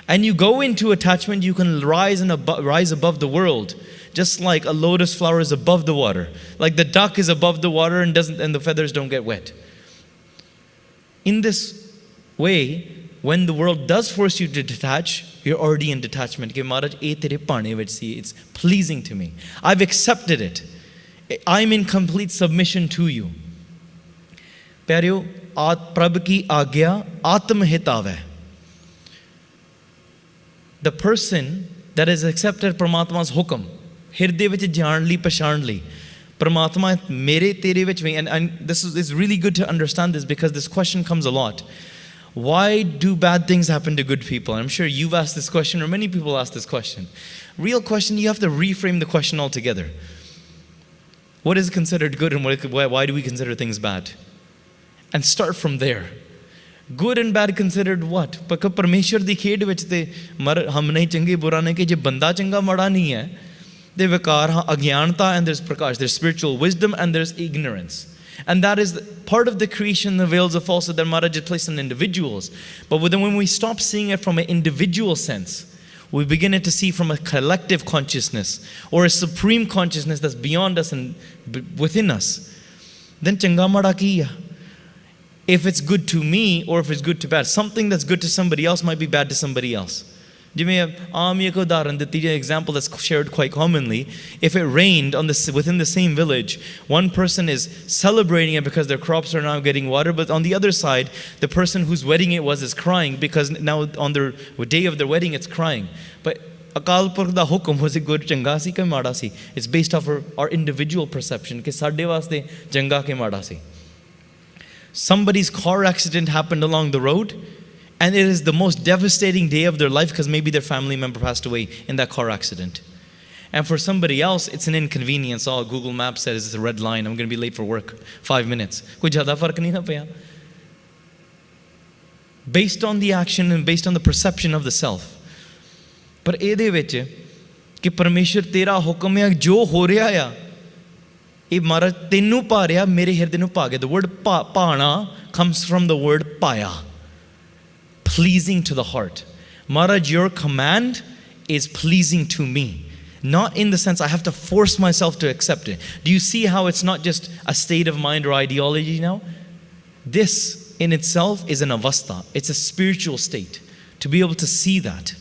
And you go into attachment, you can rise above the world, just like a lotus flower is above the water. Like the duck is above the water and the feathers don't get wet. In this way, when the world does force you to detach, you're already in detachment. Ke Maharaj, it's pleasing to me. I've accepted it. I'm in complete submission to you. Pyareo, Prabh ki agya atmahitave. The person that has accepted Paramatma's hukam, hirde vich jaan li, pashan li. Paramatma mere tere vich mein, and this is really good to understand this because this question comes a lot. Why do bad things happen to good people? And I'm sure you've asked this question, or many people ask this question. Real question, you have to reframe the question altogether. What is considered good and why do we consider things bad? And start from there. Good and bad considered what? Because Parmeshwar di khed vich te hum nahi change bura nahi ke je banda changa mada nahi hai. There's vikar, agyanta, and there's prakash. There's spiritual wisdom and there's ignorance. And that is part of the creation, the veils of falsehood that Maharaj has placed on individuals. But when we stop seeing it from an individual sense, we begin to see from a collective consciousness or a supreme consciousness that's beyond us and within us, then changa mada ki hai? If it's good to me or if it's good to bad, something that's good to somebody else might be bad to somebody else. Jiਵੇਂ ਆਮ ਇੱਕ ਉਦਾਹਰਨ ਦਿੱਤੀ ਜੇ example that's shared quite commonly. If it rained within the same village, one person is celebrating it because their crops are now getting water, but on the other side, the person whose wedding it was is crying because now on the day of their wedding it's crying. But Akal Purakh ਦਾ ਹੁਕਮ was it good ਚੰਗਾ ਸੀ ਕਿ ਮਾੜਾ ਸੀ? It's based off our individual perception ਕਿ ਸਾਡੇ ਵਾਸਤੇ ਚੰਗਾ ਕਿ ਮਾੜਾ ਸੀ. Somebody's car accident happened along the road, and it is the most devastating day of their life because maybe their family member passed away in that car accident. And for somebody else, it's an inconvenience. Oh, Google Maps says it's a red line. I'm going to be late for work. 5 minutes. Koi zyada fark nahi na paya. Based on the action and based on the perception of the self. Par ਇਹਦੇ ਵਿੱਚ ਕਿ ਪਰਮੇਸ਼ਰ ਤੇਰਾ ਹੁਕਮ ਹੈ ਜੋ ਹੋ ਰਿਹਾ ਆ ਇਹ ਮਹਾਰਾਜ ਤੈਨੂੰ ਪਾ ਰਿਹਾ ਮੇਰੇ ਹਿਰਦੇ ਨੂੰ ਪਾ ਗਿਆ. The word ਪਾਣਾ comes from the word paya, pleasing to the heart. Maharaj, your command is pleasing to me. Not in the sense I have to force myself to accept it. Do you see how it's not just a state of mind or ideology now? This in itself is an avastha. It's a spiritual state. To be able to see that.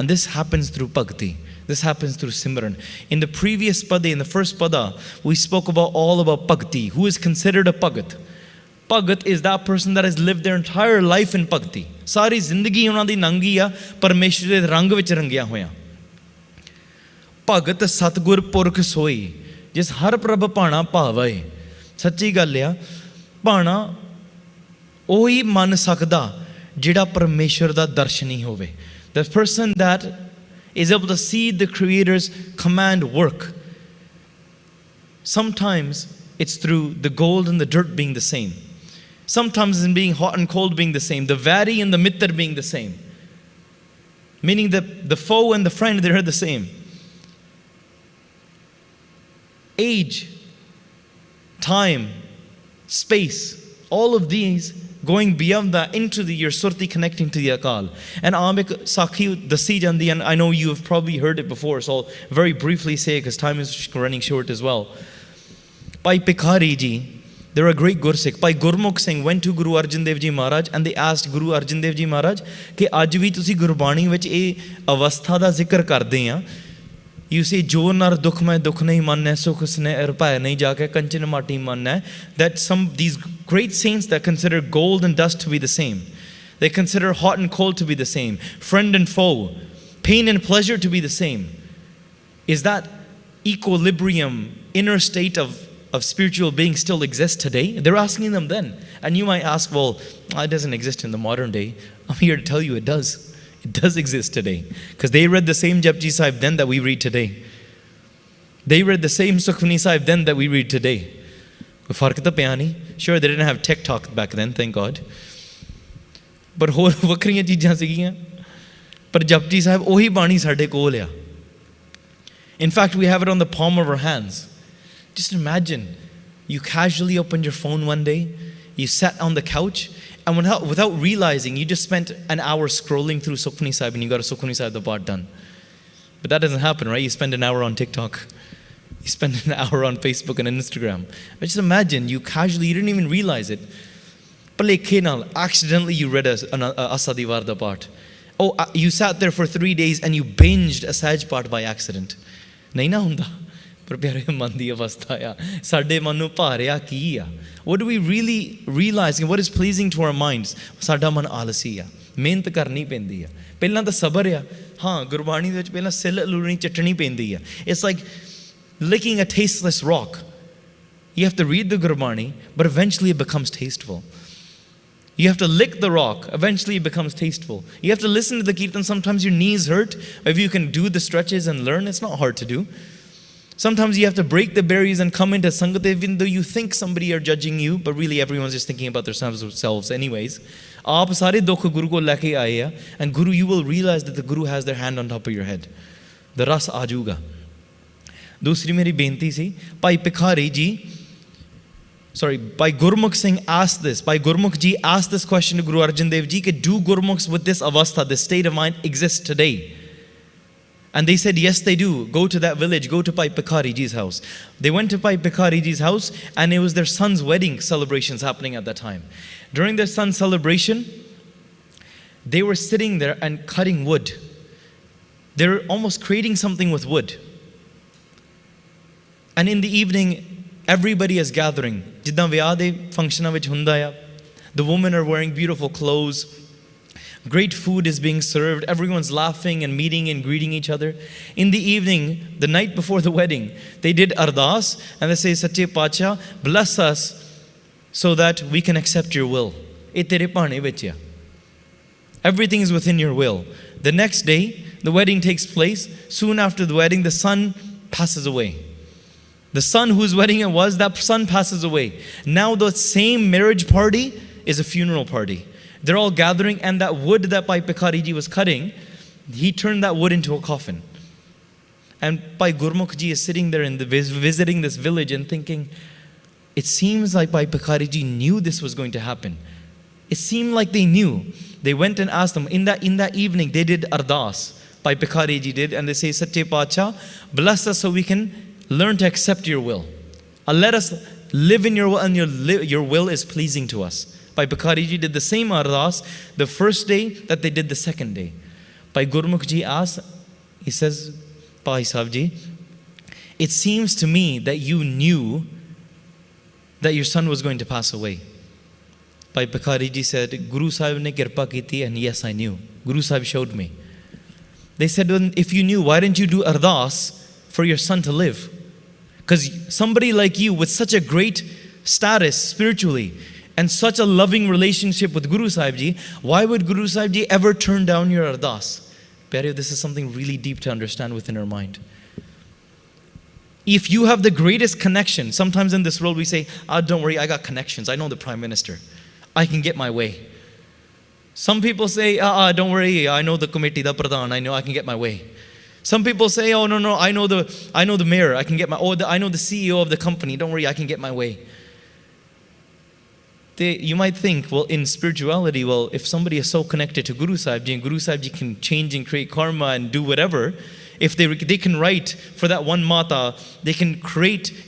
And this happens through bhakti. This happens through Simran. In the previous pada, in the first pada, we spoke all about bhakti. Who is considered a bhagat? Bhagat is that person that has lived their entire life in bhakti. Sari zindagi ਉਹਨਾਂ ਦੀ ਲੰਘੀ ਆ ਪਰਮੇਸ਼ਰ ਦੇ ਰੰਗ ਵਿੱਚ ਰੰਗਿਆ ਹੋਇਆ. ਭਗਤ ਸਤਗੁਰ ਪੁਰਖ ਸੋਈ ਜਿਸ ਹਰ ਪ੍ਰਭ ਭਾਣਾ ਭਾਵੇ. ਸੱਚੀ ਗੱਲ ਆ, ਭਾਣਾ ਉਹੀ ਮੰਨ ਸਕਦਾ ਜਿਹੜਾ ਪਰਮੇਸ਼ਰ ਦਾ ਦਰਸ਼ਨੀ ਹੋਵੇ. The person that is able to see the Creator's command work. Sometimes it's through the gold and the dirt being the same. Sometimes in being hot and cold being the same. The vari and the mittar being the same. Meaning that the foe and the friend, they're the same. Age, time, space, all of these going beyond that into your surti connecting to the akal. And aam ek sakhi dasi jandi, and I know you have probably heard it before, so I'll very briefly say it because time is running short as well. Bhai Pikhari ji, they're a great Gursikh. Bhai Gurmukh Singh went to Guru Arjan Dev Ji Maharaj and they asked Guru Arjan Dev Ji Maharaj ਕਿ ਅੱਜ ਵੀ ਤੁਸੀਂ ਗੁਰਬਾਣੀ ਵਿੱਚ ਇਹ ਅਵਸਥਾ ਦਾ ਜ਼ਿਕਰ ਕਰਦੇ ਆ. You say, Jo nar dukh mein dukh nahi manna, sukh sne arpaya nahi jaake kanchan mati manna. That these great saints that consider gold and dust to be the same. They consider hot and cold to be the same. Friend and foe. Pain and pleasure to be the same. Is that equilibrium, inner state of spiritual being still exist today? They're asking them then. And you might ask, well, it doesn't exist in the modern day. I'm here to tell you it does. It does exist today. Because they read the same Japji Sahib then that we read today. They read the same Sukhmani Sahib then that we read today. Fark ta piya nahi. Sure, they didn't have TikTok back then, thank God. But ਹੋਰ ਵੱਖਰੀਆਂ ਚੀਜ਼ਾਂ ਸੀਗੀਆਂ. ਪਰ Japji Sahib ਉਹੀ ਬਾਣੀ ਸਾਡੇ ਕੋਲ ਆ. In fact, we have it on the palm of our hands. Just imagine, you casually opened your phone one day, you sat on the couch, and without realizing, you just spent an hour scrolling through Sukhmani Sahib and you got a Sukhmani Sahib the part done. But that doesn't happen, right? You spend an hour on TikTok. You spend an hour on Facebook and Instagram. But just imagine, you didn't even realize it. Accidentally you read a Asadivar part. Oh, you sat there for 3 days and you binged a Sahaj part by accident. Nahi na hunda. ਪਰ ਪਿਆਰੇ ਮਨ ਦੀ ਅਵਸਥਾ ਆ ਸਾਡੇ ਮਨ ਨੂੰ ਭਾਰਿਆ ਕੀ ਆ what do we really realize what is pleasing to our minds ਸਾਡਾ ਮਨ ਆਲਸੀ ਆ ਮਿਹਨਤ ਕਰਨੀ ਪੈਂਦੀ ਆ ਪਹਿਲਾਂ ਤਾਂ ਸਬਰ ਆ ਹਾਂ ਗੁਰਬਾਣੀ ਦੇ ਵਿੱਚ ਪਹਿਲਾਂ ਸਿਲ ਲੂਣੀ ਚਟਣੀ ਪੈਂਦੀ ਆ it's like licking a tasteless rock you have to read the Gurbani but eventually it becomes tasteful. You have to lick the rock. Eventually it becomes tasteful. You have to listen to the kirtan. Sometimes your knees hurt. If you can do the stretches and learn, it's not hard to do. Sometimes you have to break the barriers and come into Sangat even though you think somebody are judging you, but really everyone's just thinking about themselves anyways. Aap sare dukh Guru ko leke aaye hai, and Guru, you will realize that the Guru has their hand on top of your head. The ras aajuga. Dusri meri benti si, Bhai Pikhari ji, Bhai Gurmukh Singh asked this. Bhai Gurmukh ji asked this question to Guru Arjan Dev ji, do Gurmukhs with this avastha, this state of mind, exist today? And they said, yes, they do. Go to that village. Go to Bhai Pikhari Ji's house. They went to Bhai Pikhari Ji's house, and it was their son's wedding celebrations happening at that time. During their son's celebration, they were sitting there and cutting wood. They were almost creating something with wood. And in the evening, everybody is gathering. Jiddan ਵਿਆਹ ਦੇ ਫੰਕਸ਼ਨਾਂ ਵਿੱਚ ਹੁੰਦਾ ਆ. The women are wearing beautiful clothes. Great food is being served. Everyone's laughing and meeting and greeting each other. In the evening, the night before the wedding, they did ardas and they say, Sache Pacha, bless us so that we can accept your will. Everything is within your will. The next day, the wedding takes place. Soon after the wedding, the son passes away. The son whose wedding it was, that son passes away. Now the same marriage party is a funeral party. They're all gathering, and that wood that Bhai Pikhari Ji was cutting, he turned that wood into a coffin. And Bhai Gurmukh Ji is sitting there visiting this village and thinking, it seems like Bhai Pikhari Ji knew this was going to happen. It seemed like they knew. They went and asked them. In that evening, they did ardas. Bhai Pikhari Ji did, and they say, Sache Pacha, bless us so we can learn to accept your will. Let us live in your will, and your will is pleasing to us. Bhai Pikhari Ji did the same ardas the first day that they did the second day. Bhai Gurmukh Ji asked, he says, Bhai Sahib Ji, it seems to me that you knew that your son was going to pass away. Bhai Pikhari Ji said, Guru Sahib ne kirpa kiti, and yes, I knew. Guru Sahib showed me. They said, well, if you knew, why didn't you do ardas for your son to live? Because somebody like you with such a great status spiritually and such a loving relationship with Guru Sahib Ji, why would Guru Sahib Ji ever turn down your ardas? Pyareo, this is something really deep to understand within our mind. If you have the greatest connection, sometimes in this world we say, don't worry, I got connections. I know the Prime Minister. I can get my way. Some people say, don't worry, I know the committee, the pradhan, I know I can get my way. Some people say, oh no, I know the mayor, I can get my, I know the CEO of the company, don't worry, I can get my way. You might think, well, in spirituality, well, if somebody is so connected to Guru Sahib Ji, and Guru Sahib Ji can change and create karma and do whatever, if they can write for that one mata, they can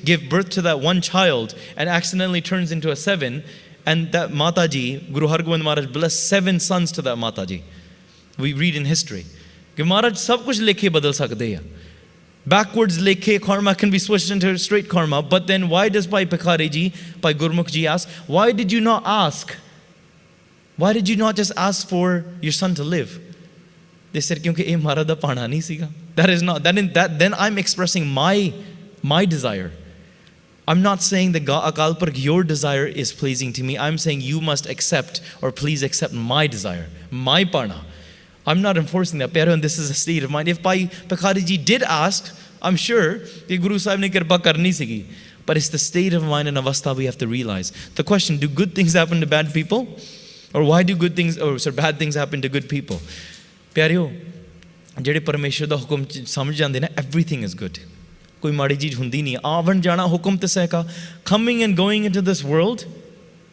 give birth to that one child and accidentally turns into a 7, and that Mataji, Guru Hargobind Maharaj blessed 7 sons to that Mataji. We read in history. Maharaj sab kuch lekhe badal sakde hai. Backwards lekhe karma can be switched into straight karma. But then why does Bhai Pikhari Ji, Bhai Gurmukh Ji ask, why did you not ask? Why did you not just ask for your son to live? They said, kyunki eh mara da pana nahi siga. That is not, then I'm expressing my desire. I'm not saying that Akal Purkh, your desire is pleasing to me. I'm saying you must accept, or please accept my desire, my parna. I'm not enforcing that, pero, and this is a state of mind. If Bhai Pikhari Ji did ask, I'm sure the Guru Sahib ne kirpa karni sigi. But it's the state of mind and avastha we have to realize. The question, do good things happen to bad people? Or why do bad things happen to good people? Pyareo, jehde Parmeshwar da hukum samjh jande na, everything is good. Koi maadi cheez hundi nahi. Aavan jana hukum te seka. Coming and going into this world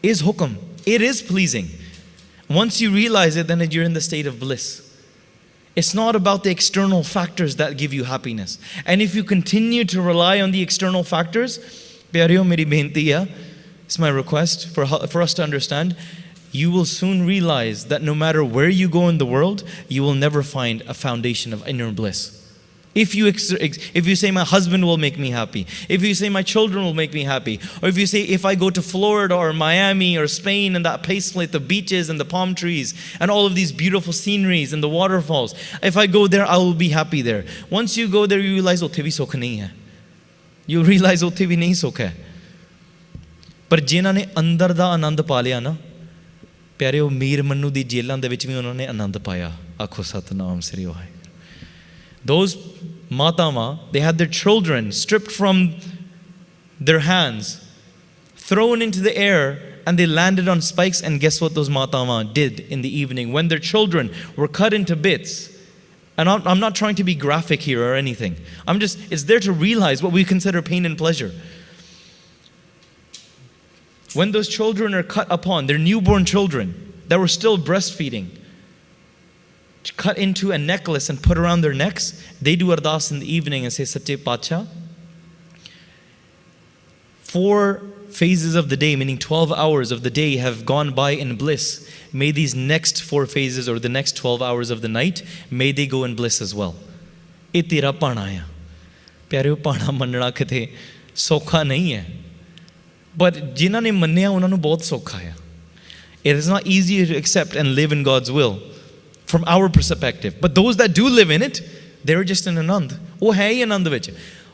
is hukum. It is pleasing. Once you realize it, then you're in the state of bliss. It's not about the external factors that give you happiness. And if you continue to rely on the external factors, pyareo meri benti hai, it's my request for us to understand, you will soon realize that no matter where you go in the world, you will never find a foundation of inner bliss. If you say my husband will make me happy, if you say my children will make me happy, or if you say if I go to Florida or Miami or Spain and that place like the beaches and the palm trees and all of these beautiful sceneries and the waterfalls, if I go there, I will be happy there. Once you go there, you realize utthe bhi sukh nahi hai. You realize utthe bhi nahi sukh hai. Par jinnah ne andar da anand pa liya na, pyareo Mir Mannu di jailan de vich vi unhone ne anand paya. Aakho Satnam Sri Vaheguru. Those Matama, they had their children stripped from their hands, thrown into the air, and they landed on spikes. And guess what those Matama did in the evening? When their children were cut into bits, and I'm not trying to be graphic here or anything. It's there to realize what we consider pain and pleasure. When those children are cut upon, their newborn children that were still breastfeeding, cut into a necklace and put around their necks. They do ardas in the evening and say, Sache Pacha, 4 phases of the day, meaning 12 hours of the day have gone by in bliss. May these next 4 phases or the next 12 hours of the night, may they go in bliss as well. ਇਹ ਤੇਰਾ ਪਾਣਾ ਆ ਪਿਆਰਿਓ ਪਾਣਾ ਮੰਨਣਾ ਕਿਤੇ ਸੌਖਾ ਨਹੀਂ ਹੈ but ਜਿਨ੍ਹਾਂ ਨੇ ਮੰਨਿਆ ਉਹਨਾਂ ਨੂੰ ਬਹੁਤ ਸੌਖਾ ਆ it is not easy to accept and live in God's will from our perspective but those that do live in it they're just in ਆਨੰਦ ਉਹ ਹੈ ਹੀ ਆਨੰਦ ਵਿੱਚ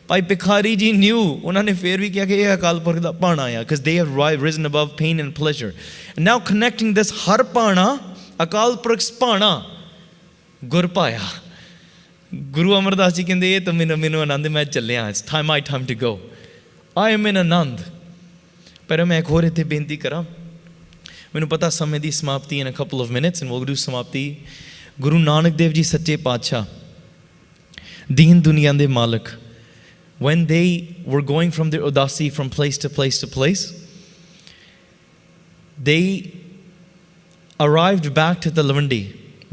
ਭਾਈ ਭਿਖਾਰੀ ਜੀ knew ਉਹਨਾਂ ਨੇ ਫੇਰ ਵੀ ਕਿਹਾ ਕਿ ਇਹ ਅਕਾਲ ਪੁਰਖ ਦਾ ਪਾਣਾ ਆ because they have risen above pain and pleasure and now connecting this ਹਰ ਪਾਣਾ ਅਕਾਲ ਪੁਰਖ ਪਾਣਾ ਗੁਰ ਪਾਇਆ Guru Amardas ji ਕਹਿੰਦੇ ਇਹ ਤਾਂ ਮੈਨੂੰ ਆਨੰਦ ਮੈਂ ਚੱਲਿਆ it's my time to go I am in ਆਨੰਦ ਪਰ ਮੈਂ ਇੱਕ ਹੋਰ ਇੱਥੇ ਬੇਨਤੀ ਕਰਾਂ ਮੈਨੂੰ ਪਤਾ ਸਮੇਂ ਦੀ ਸਮਾਪਤੀ in a couple of minutes and we'll do ਸਮਾਪਤੀ ਗੁਰੂ ਨਾਨਕ ਦੇਵ ਜੀ ਸੱਚੇ ਪਾਤਸ਼ਾਹ ਦੀਨ ਦੁਨੀਆ ਦੇ ਮਾਲਕ when they were going from their udasi from place to place to place they arrived back to the Lavandi.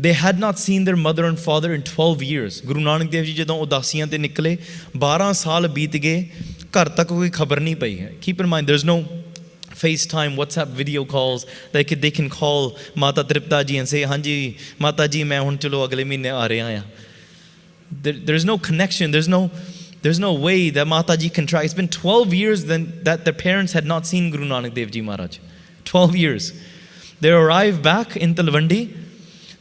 They had not seen their mother and father in 12 years. Guru Nanak Dev Ji ਜਦੋਂ ਉਦਾਸੀਆਂ ਤੇ ਨਿਕਲੇ 12 ਸਾਲ ਬੀਤ ਗਏ ਘਰ ਤੱਕ ਕੋਈ ਖਬਰ ਨਹੀਂ ਪਈ ਹੈ Keep in mind there's no FaceTime, WhatsApp video calls they can call Mata Tripta ji and say ਹਾਂਜੀ ਮਾਤਾ ਜੀ ਮੈਂ ਹੁਣ ਚਲੋ ਅਗਲੇ ਮਹੀਨੇ ਆ ਰਿਹਾ ਆ There's no connection, there's no way that Mata ji can try. It's been 12 years then that their parents had not seen Guru Nanak Dev Ji Maharaj 12 years They arrive back in Talwandi.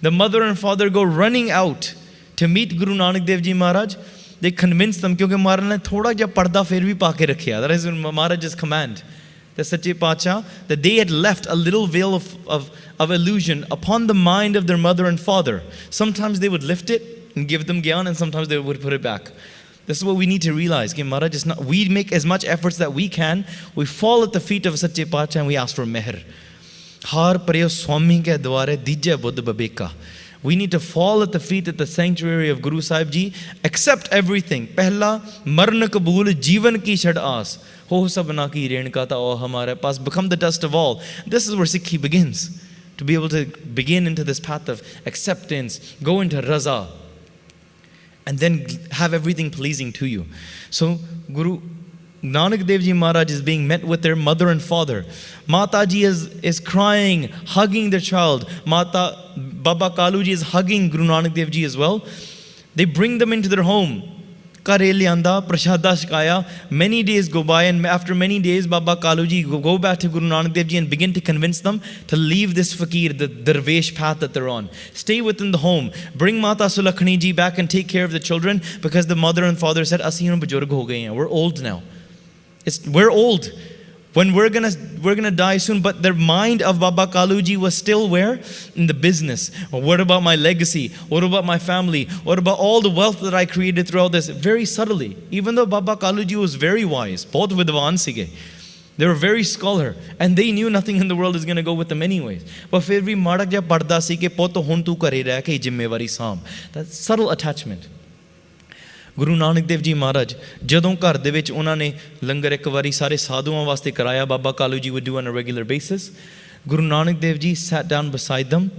The mother and father go running out to meet Guru Nanak Dev Ji Maharaj. They convince them क्योंकि महाराज ने थोड़ा जा पर्दा फिर भी पाके रखा. That is Maharaj's command. The Sache Pacha, that they had left a little veil of illusion upon the mind of their mother and father. Sometimes they would lift it and give them gyan, and sometimes they would put it back. This is what we need to realize. Maharaj is not, we make as much efforts that we can. We fall at the feet of Sache Pacha and we ask for meher. Har Prayo Swami ke dware dijya buddha babeka. We need to fall at the feet at the sanctuary of Guru Sahib Ji, accept everything. Pehla marna kabool jeevan ki chad aas. Ho sabna ki renka ta oh hamare paas. Become the dust of all. This is where Sikhi begins. To be able to begin into this path of acceptance, go into raza, and then have everything pleasing to you. So Guru Nanak Dev Ji Maharaj is being met with their mother and father. Mata ji is crying, hugging their child. Baba Kalu ji is hugging Guru Nanak Dev Ji as well. They bring them into their home. Kare lianda, prashada shikaya. Many days go by, and after many days, Baba Kalu ji go back to Guru Nanak Dev Ji and begin to convince them to leave this fakir, the darvesh path that they're on. Stay within the home. Bring Mata Sulakhani ji back and take care of the children, because the mother and father said, "Asi hun bujurg ho gaye hain. We're old now. We're old. When we're gonna die soon." But the mind of Baba Kalu ji was still where? In the business. What about my legacy? What about my family? What about all the wealth that I created throughout this? Very subtly. Even though Baba Kalu ji was very wise, both vidwan sige. They were very scholar, and they knew nothing in the world is going to go with them anyways. But fir bhi madak ja padda si ke pot hun tu kare reh ke zimmewari saam. That subtle attachment. Guru Nanak Dev Ji Maharaj, ਜਦੋਂ ਘਰ ਦੇ ਵਿੱਚ ਉਹਨਾਂ ਨੇ ਲੰਗਰ ਇੱਕ ਵਾਰੀ ਸਾਰੇ ਸਾਧੂਆਂ ਵਾਸਤੇ ਕਰਾਇਆ, Baba Kalu ji would do on a regular basis. Guru Nanak Dev Ji sat down beside them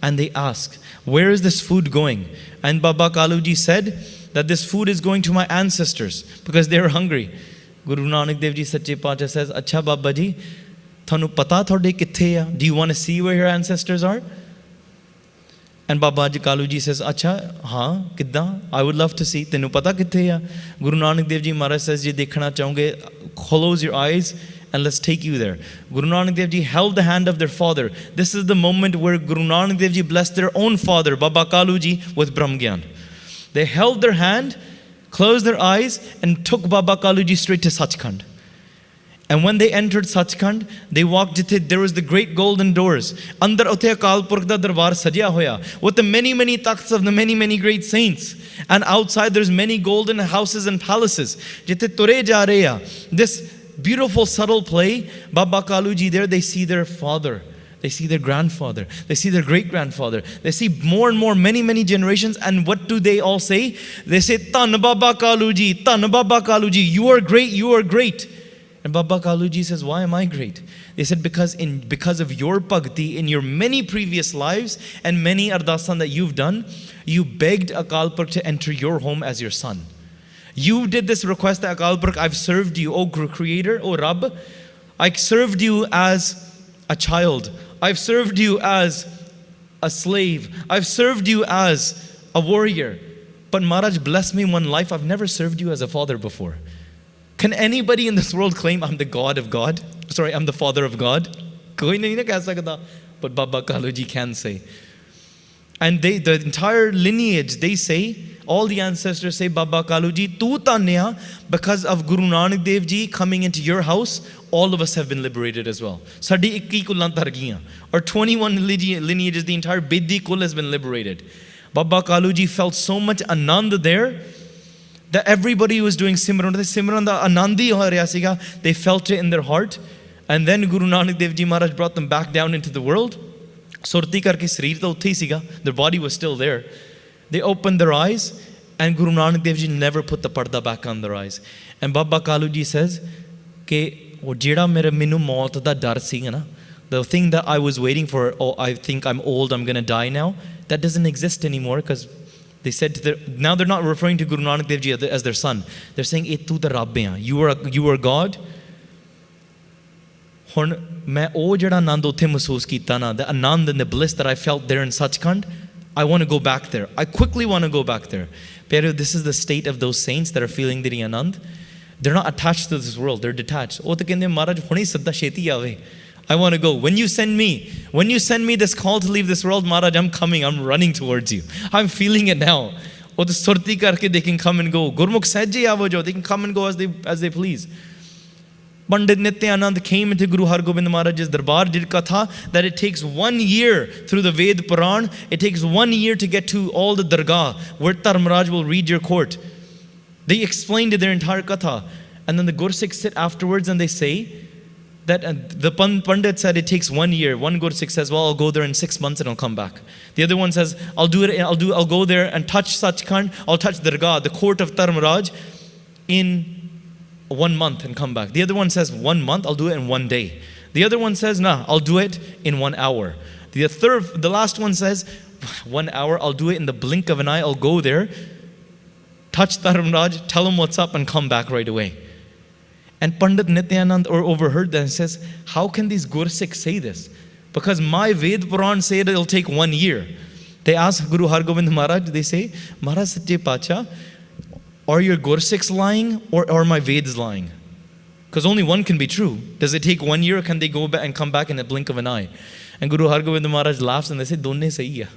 and they asked, "Where is this food going?" And Baba Kalu ji said that this food is going to my ancestors because they were hungry. Guru Nanak Dev Ji Sache Pacha says, "Acha Baba ji, thanu pata thode kithe ya? Do you want to see where your ancestors are?" And Baba Kalu ji says, "Acha, haan, kidda? I would love to see. Tenu pata kithe ya?" Guru Nanak Dev Ji Maharaj says, "Je dekhna chahoge, close your eyes and let's take you there." Guru Nanak Dev Ji held the hand of their father. This is the moment where Guru Nanak Dev Ji blessed their own father, Baba Kalu ji, with Brahm Gyan. They held their hand, closed their eyes, and took Baba Kalu ji straight to Sachkhand. And when they entered Sachkhand, they walked, there was the great golden doors. Andar uthe Akal Purkh da darbar sajya hoya with the many takhts of the many great saints. And outside there's many golden houses and palaces. Jithe ture ja rahe ya. This beautiful subtle play, Baba Kalu ji there, they see their father. They see their grandfather. They see their great-grandfather. They see more and more, many generations. And what do they all say? They say, "Tan Baba Kalu ji, Tan Baba Kalu ji, you are great, you are great." And Baba Kalu ji says, "Why am I great?" They said, because of your bhakti in your many previous lives and many ardasan that you've done, you begged Akal Purkh to enter your home as your son. You did this request that Akal Purkh, I've served you, O Creator, O Rabb. I served you as a child. I've served you as a slave. I've served you as a warrior. But Maharaj, bless me one life. I've never served you as a father before. Can anybody in this world claim I'm the God of God? Sorry, I'm the father of God? Koi nahi na keh sakta. But Baba Kaluji can say. And the entire lineage, they say, all the ancestors say, Baba Kaluji, tu tanya, because of Guru Nanak Dev Ji coming into your house, all of us have been liberated as well. Sadi 21 kullan tar giyan. Or 21 lineages, the entire Biddi Kul has been liberated. Baba Kaluji felt so much anand there that everybody was doing Simran. Simran da anandi ho reha siga. They felt it in their heart. And then Guru Nanak Dev Ji Maharaj brought them back down into the world. Surti karke sareer ta utthe hi siga. Their body was still there. They opened their eyes, and Guru Nanak Dev Ji never put the parda back on their eyes. And Baba Kaluji says, ke wo jeda mere minu maut da dar siga na, the thing that I was waiting for, oh, I think I'm old, I'm going to die now, that doesn't exist anymore, because they said, now they're not referring to Guru Nanak Dev Ji as their son. They're saying, eh tu da Rabb hai, you are God. Hun main oh jeda anand utthe mahsoos kita na, the anand and the bliss that I felt there in Sachkhand, I want to go back there. I quickly want to go back there. Pero this is the state of those saints that are feeling the anand. They're not attached to this world, they're detached. Oh, to kende Maharaj hone sadda sheti aave. I want to go. When you send me this call to leave this world, Maharaj, I'm coming, I'm running towards you. I'm feeling it now. Oh, the surti karke they can come and go. Gurmukh Sahaj avo jo, they can come and go as they please. Pandit Nityanand came into Guru Har Gobind Maharaj's darbar, did katha that it takes 1 year through the Ved Puran. It takes 1 year to get to all the dargah where Dharmaraj will read your court. They explained their entire katha. And then the Gursikhs sit afterwards and they say that the Pandit said it takes 1 year. One Gursikh says, well, I'll go there in 6 months and I'll come back. The other one says, I'll go there and touch Sachkhand, I'll touch dargah, the court of Dharmaraj, in 1 month and come back. The other one says 1 month, I'll do it in 1 day. The other one says, nah, I'll do it in 1 hour. The last one says, 1 hour, I'll do it in the blink of an eye. I'll go there, touch Dharmaraj, tell him what's up and come back right away. And Pandit Nityanand overheard that and says, how can these Gursikhs say this? Because my Ved Puran said it'll take 1 year. They ask Guru Har Gobind Maharaj, they say, Maharaj Sache Pacha, are your Gursikhs lying or are my Veds lying? Because only one can be true. Does it take 1 year or can they go back and come back in the blink of an eye? And Guru Har Gobind Maharaj laughs and they say, Donne sahi hai.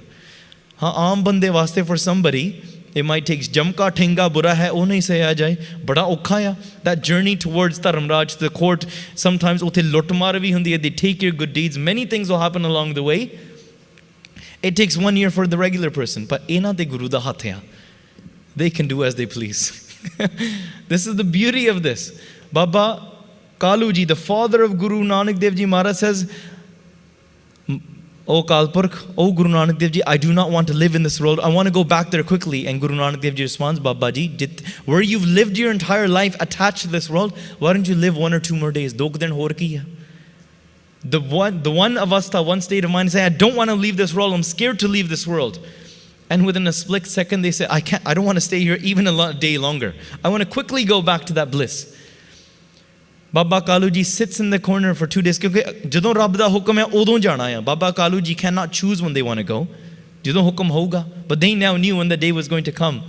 Aam bande vaste, for somebody, it might take jamka thenga bura hai, oh nahi sahiya jaye. Bada okha ya. That journey towards Dharmaraj, the court, sometimes utte lutmar vi hundi hai. They take your good deeds. Many things will happen along the way. It takes 1 year for the regular person. But ena de Guru da hath hai. They can do as they please. This is the beauty of this. Baba Kaluji, the father of Guru Nanak Dev Ji Maharaj, says, O Kalpurkh, O Guru Nanak Dev Ji, I do not want to live in this world. I want to go back there quickly. And Guru Nanak Dev Ji responds, Baba Ji, where you've lived your entire life attached to this world, why don't you live 1 or 2 more days? Dok din hor ki hai. The one avastha, one state of mind, say, I don't want to leave this world. I'm scared to leave this world. And within a split second, they say, I don't want to stay here even a day longer. I want to quickly go back to that bliss. Baba Kaluji sits in the corner for 2 days. Because jadon Rabb da hukum hai, odon jana hai. Baba Kaluji cannot choose when they want to go. Jadon hukum hoga. But they now knew when the day was going to come.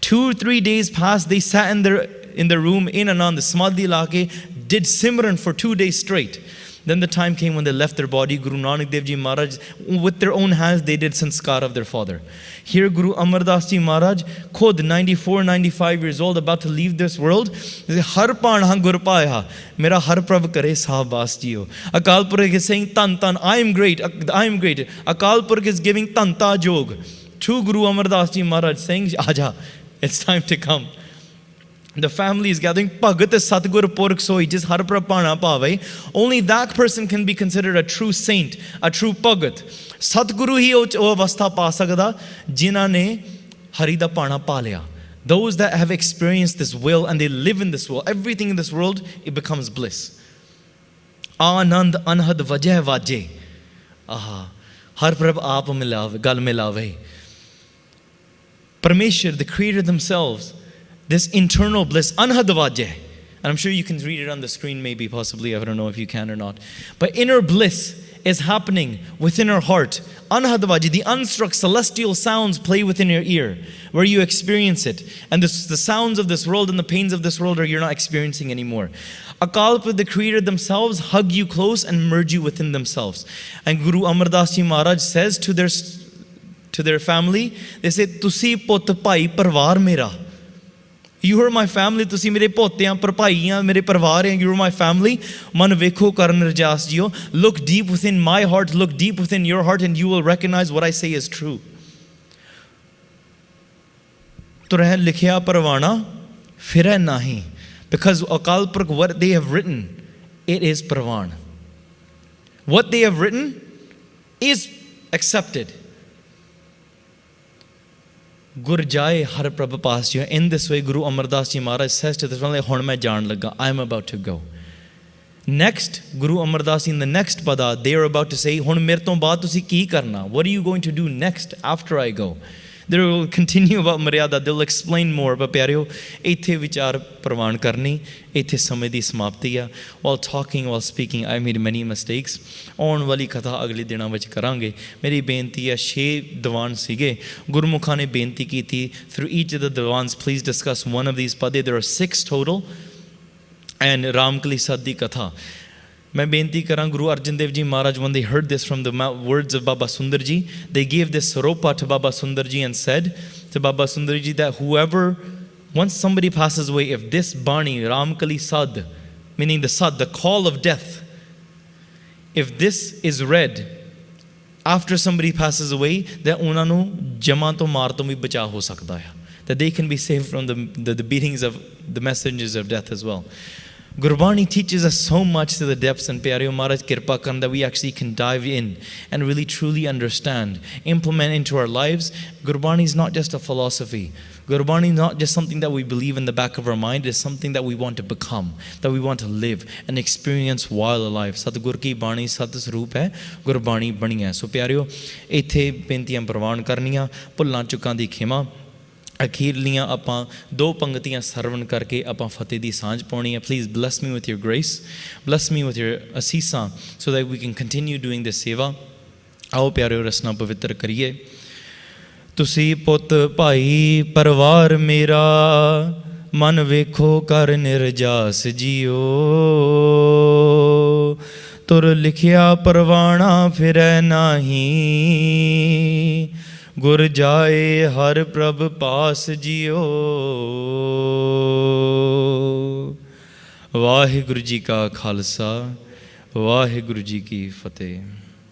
2 or 3 days passed. They sat in their room in Anand, the Samadhi Lake, did Simran for 2 days straight. Then the time came when they left their body. Guru Nanak Dev Ji Maharaj, with their own hands, they did sanskar of their father. Here Guru Amar Das Ji Maharaj, khud 94, 95 years old, about to leave this world. They say, Har paan ha gur paya, mera har prav kare sahabas jiyo. Akal Purkh is saying, Tan Tan, I am great, I am great. Akal Purkh is giving Tanta Jog to Guru Amar Das Ji Maharaj, saying, Aja, it's time to come. The family is gathering. Bhagat Satgur Purkh soi, jis har prapana pave. Only that person can be considered a true saint, a true Bhagat. Satguru hi o avastha pa sakda, jina ne hari da pana pa liya. Those that have experienced this will and they live in this world, everything in this world, it becomes bliss. आनंद अनहद वजह वाजे। आहा, हर प्रभ आप मिलावे, गल मिलावे। Parmeshwar, the creator themselves, this internal bliss, anhad vajeh. And I'm sure you can read it on the screen, maybe, possibly. I don't know if you can or not. But inner bliss is happening within our heart. Anhad vajeh, the unstruck celestial sounds play within your ear, where you experience it. And the sounds of this world and the pains of this world are you're not experiencing anymore. Akalpa, the creator themselves, hug you close and merge you within themselves. And Guru Amar Das Ji Maharaj says to their family, they say, Tusi put bhai parvar mera. You are my family, tusi mere pote hain, par bhai hain, mere parvar hain, you are my family. Man vekho karan rajas jiyo. Look deep within my heart, look deep within your heart, and you will recognize what I say is true. Tureh likhya parwana, fireh nahi. Because Akal Purkh, what they have written, it is parvan. What they have written is accepted. Gur jaye har prabh paas ji. In this way, Guru Amar Das Ji Maharaj says to this one, "Hun main jaan laga, I am about to go." Next, Guru Amar Das Ji in the next pada, they are about to say, "Hun mere ton baad tusi ki karna? What are you going to do next after I go?" They will continue about Maryada, they'll explain more. But pyareo, ethe vichar parvan karni, ethe samay di samapti hai. While talking, while speaking, I made many mistakes. Aun wali katha agle dina vich karange. Meri benti hai, 6 diwan sige. Gurmukha ne benti ki thi. Through each of the diwans, please discuss one of these pade. There are 6 total. And Ramkali Saddi Katha. मैं बेनती करां Guru Arjan Dev Ji Maharaj, when they heard this from the words of Baba Sundar Ji, they gave this saropa to Baba Sundar Ji and said to Baba Sundar Ji that whoever, once somebody passes away, if this Bani, Ramkali Sad, meaning the Sad, the call of death, if this is read after somebody passes away, that unhanu nu jama to maar to bhi bacha ho sakda hai, that they can be saved from the beatings of the messengers of death as well. Gurbani teaches us so much to the depths, and Pyareo Maharaj Kirpa Karan, that we actually can dive in and really truly understand, implement into our lives. Gurbani is not just a philosophy. Gurbani is not just something that we believe in the back of our mind. It is something that we want to become, that we want to live and experience while alive. Satgur ki Bani Sat Swaroop hai, Gurbani bani hai. So Pyareo, ethe bentiyan parwan karniyan, ਭੁੱਲਾਂ ਚੁੱਕਾਂ ਦੀ ਖਿਮਾ। ਅਖੀਰਲੀਆਂ ਆਪਾਂ 2 ਪੰਗਤੀਆਂ ਸਰਵਣ ਕਰਕੇ ਆਪਾਂ ਫਤਿਹ ਦੀ ਸਾਂਝ ਪਾਉਣੀ ਹੈ। Please bless me with your grace, bless me with your ਅਸੀਸਾਂ, so that we can continue doing this ਸੇਵਾ। ਆਓ ਪਿਆਰਿਓ ਰਸਨਾ ਪਵਿੱਤਰ ਕਰੀਏ। ਤੁਸੀਂ ਪੁੱਤ ਭਾਈ ਪਰਿਵਾਰ ਮੇਰਾ, ਮਨ ਵੇਖੋ ਕਰ ਨਿਰਜਾਸ ਜੀਓ। ਤੁਰ ਲਿਖਿਆ ਪਰਵਾਣਾ ਫਿਰੈ ਨਾਹੀ, गुर जाए हर प्रभ पास जियो। वाहिगुरु जी का खालसा, वाहिगुरु जी की फतेह।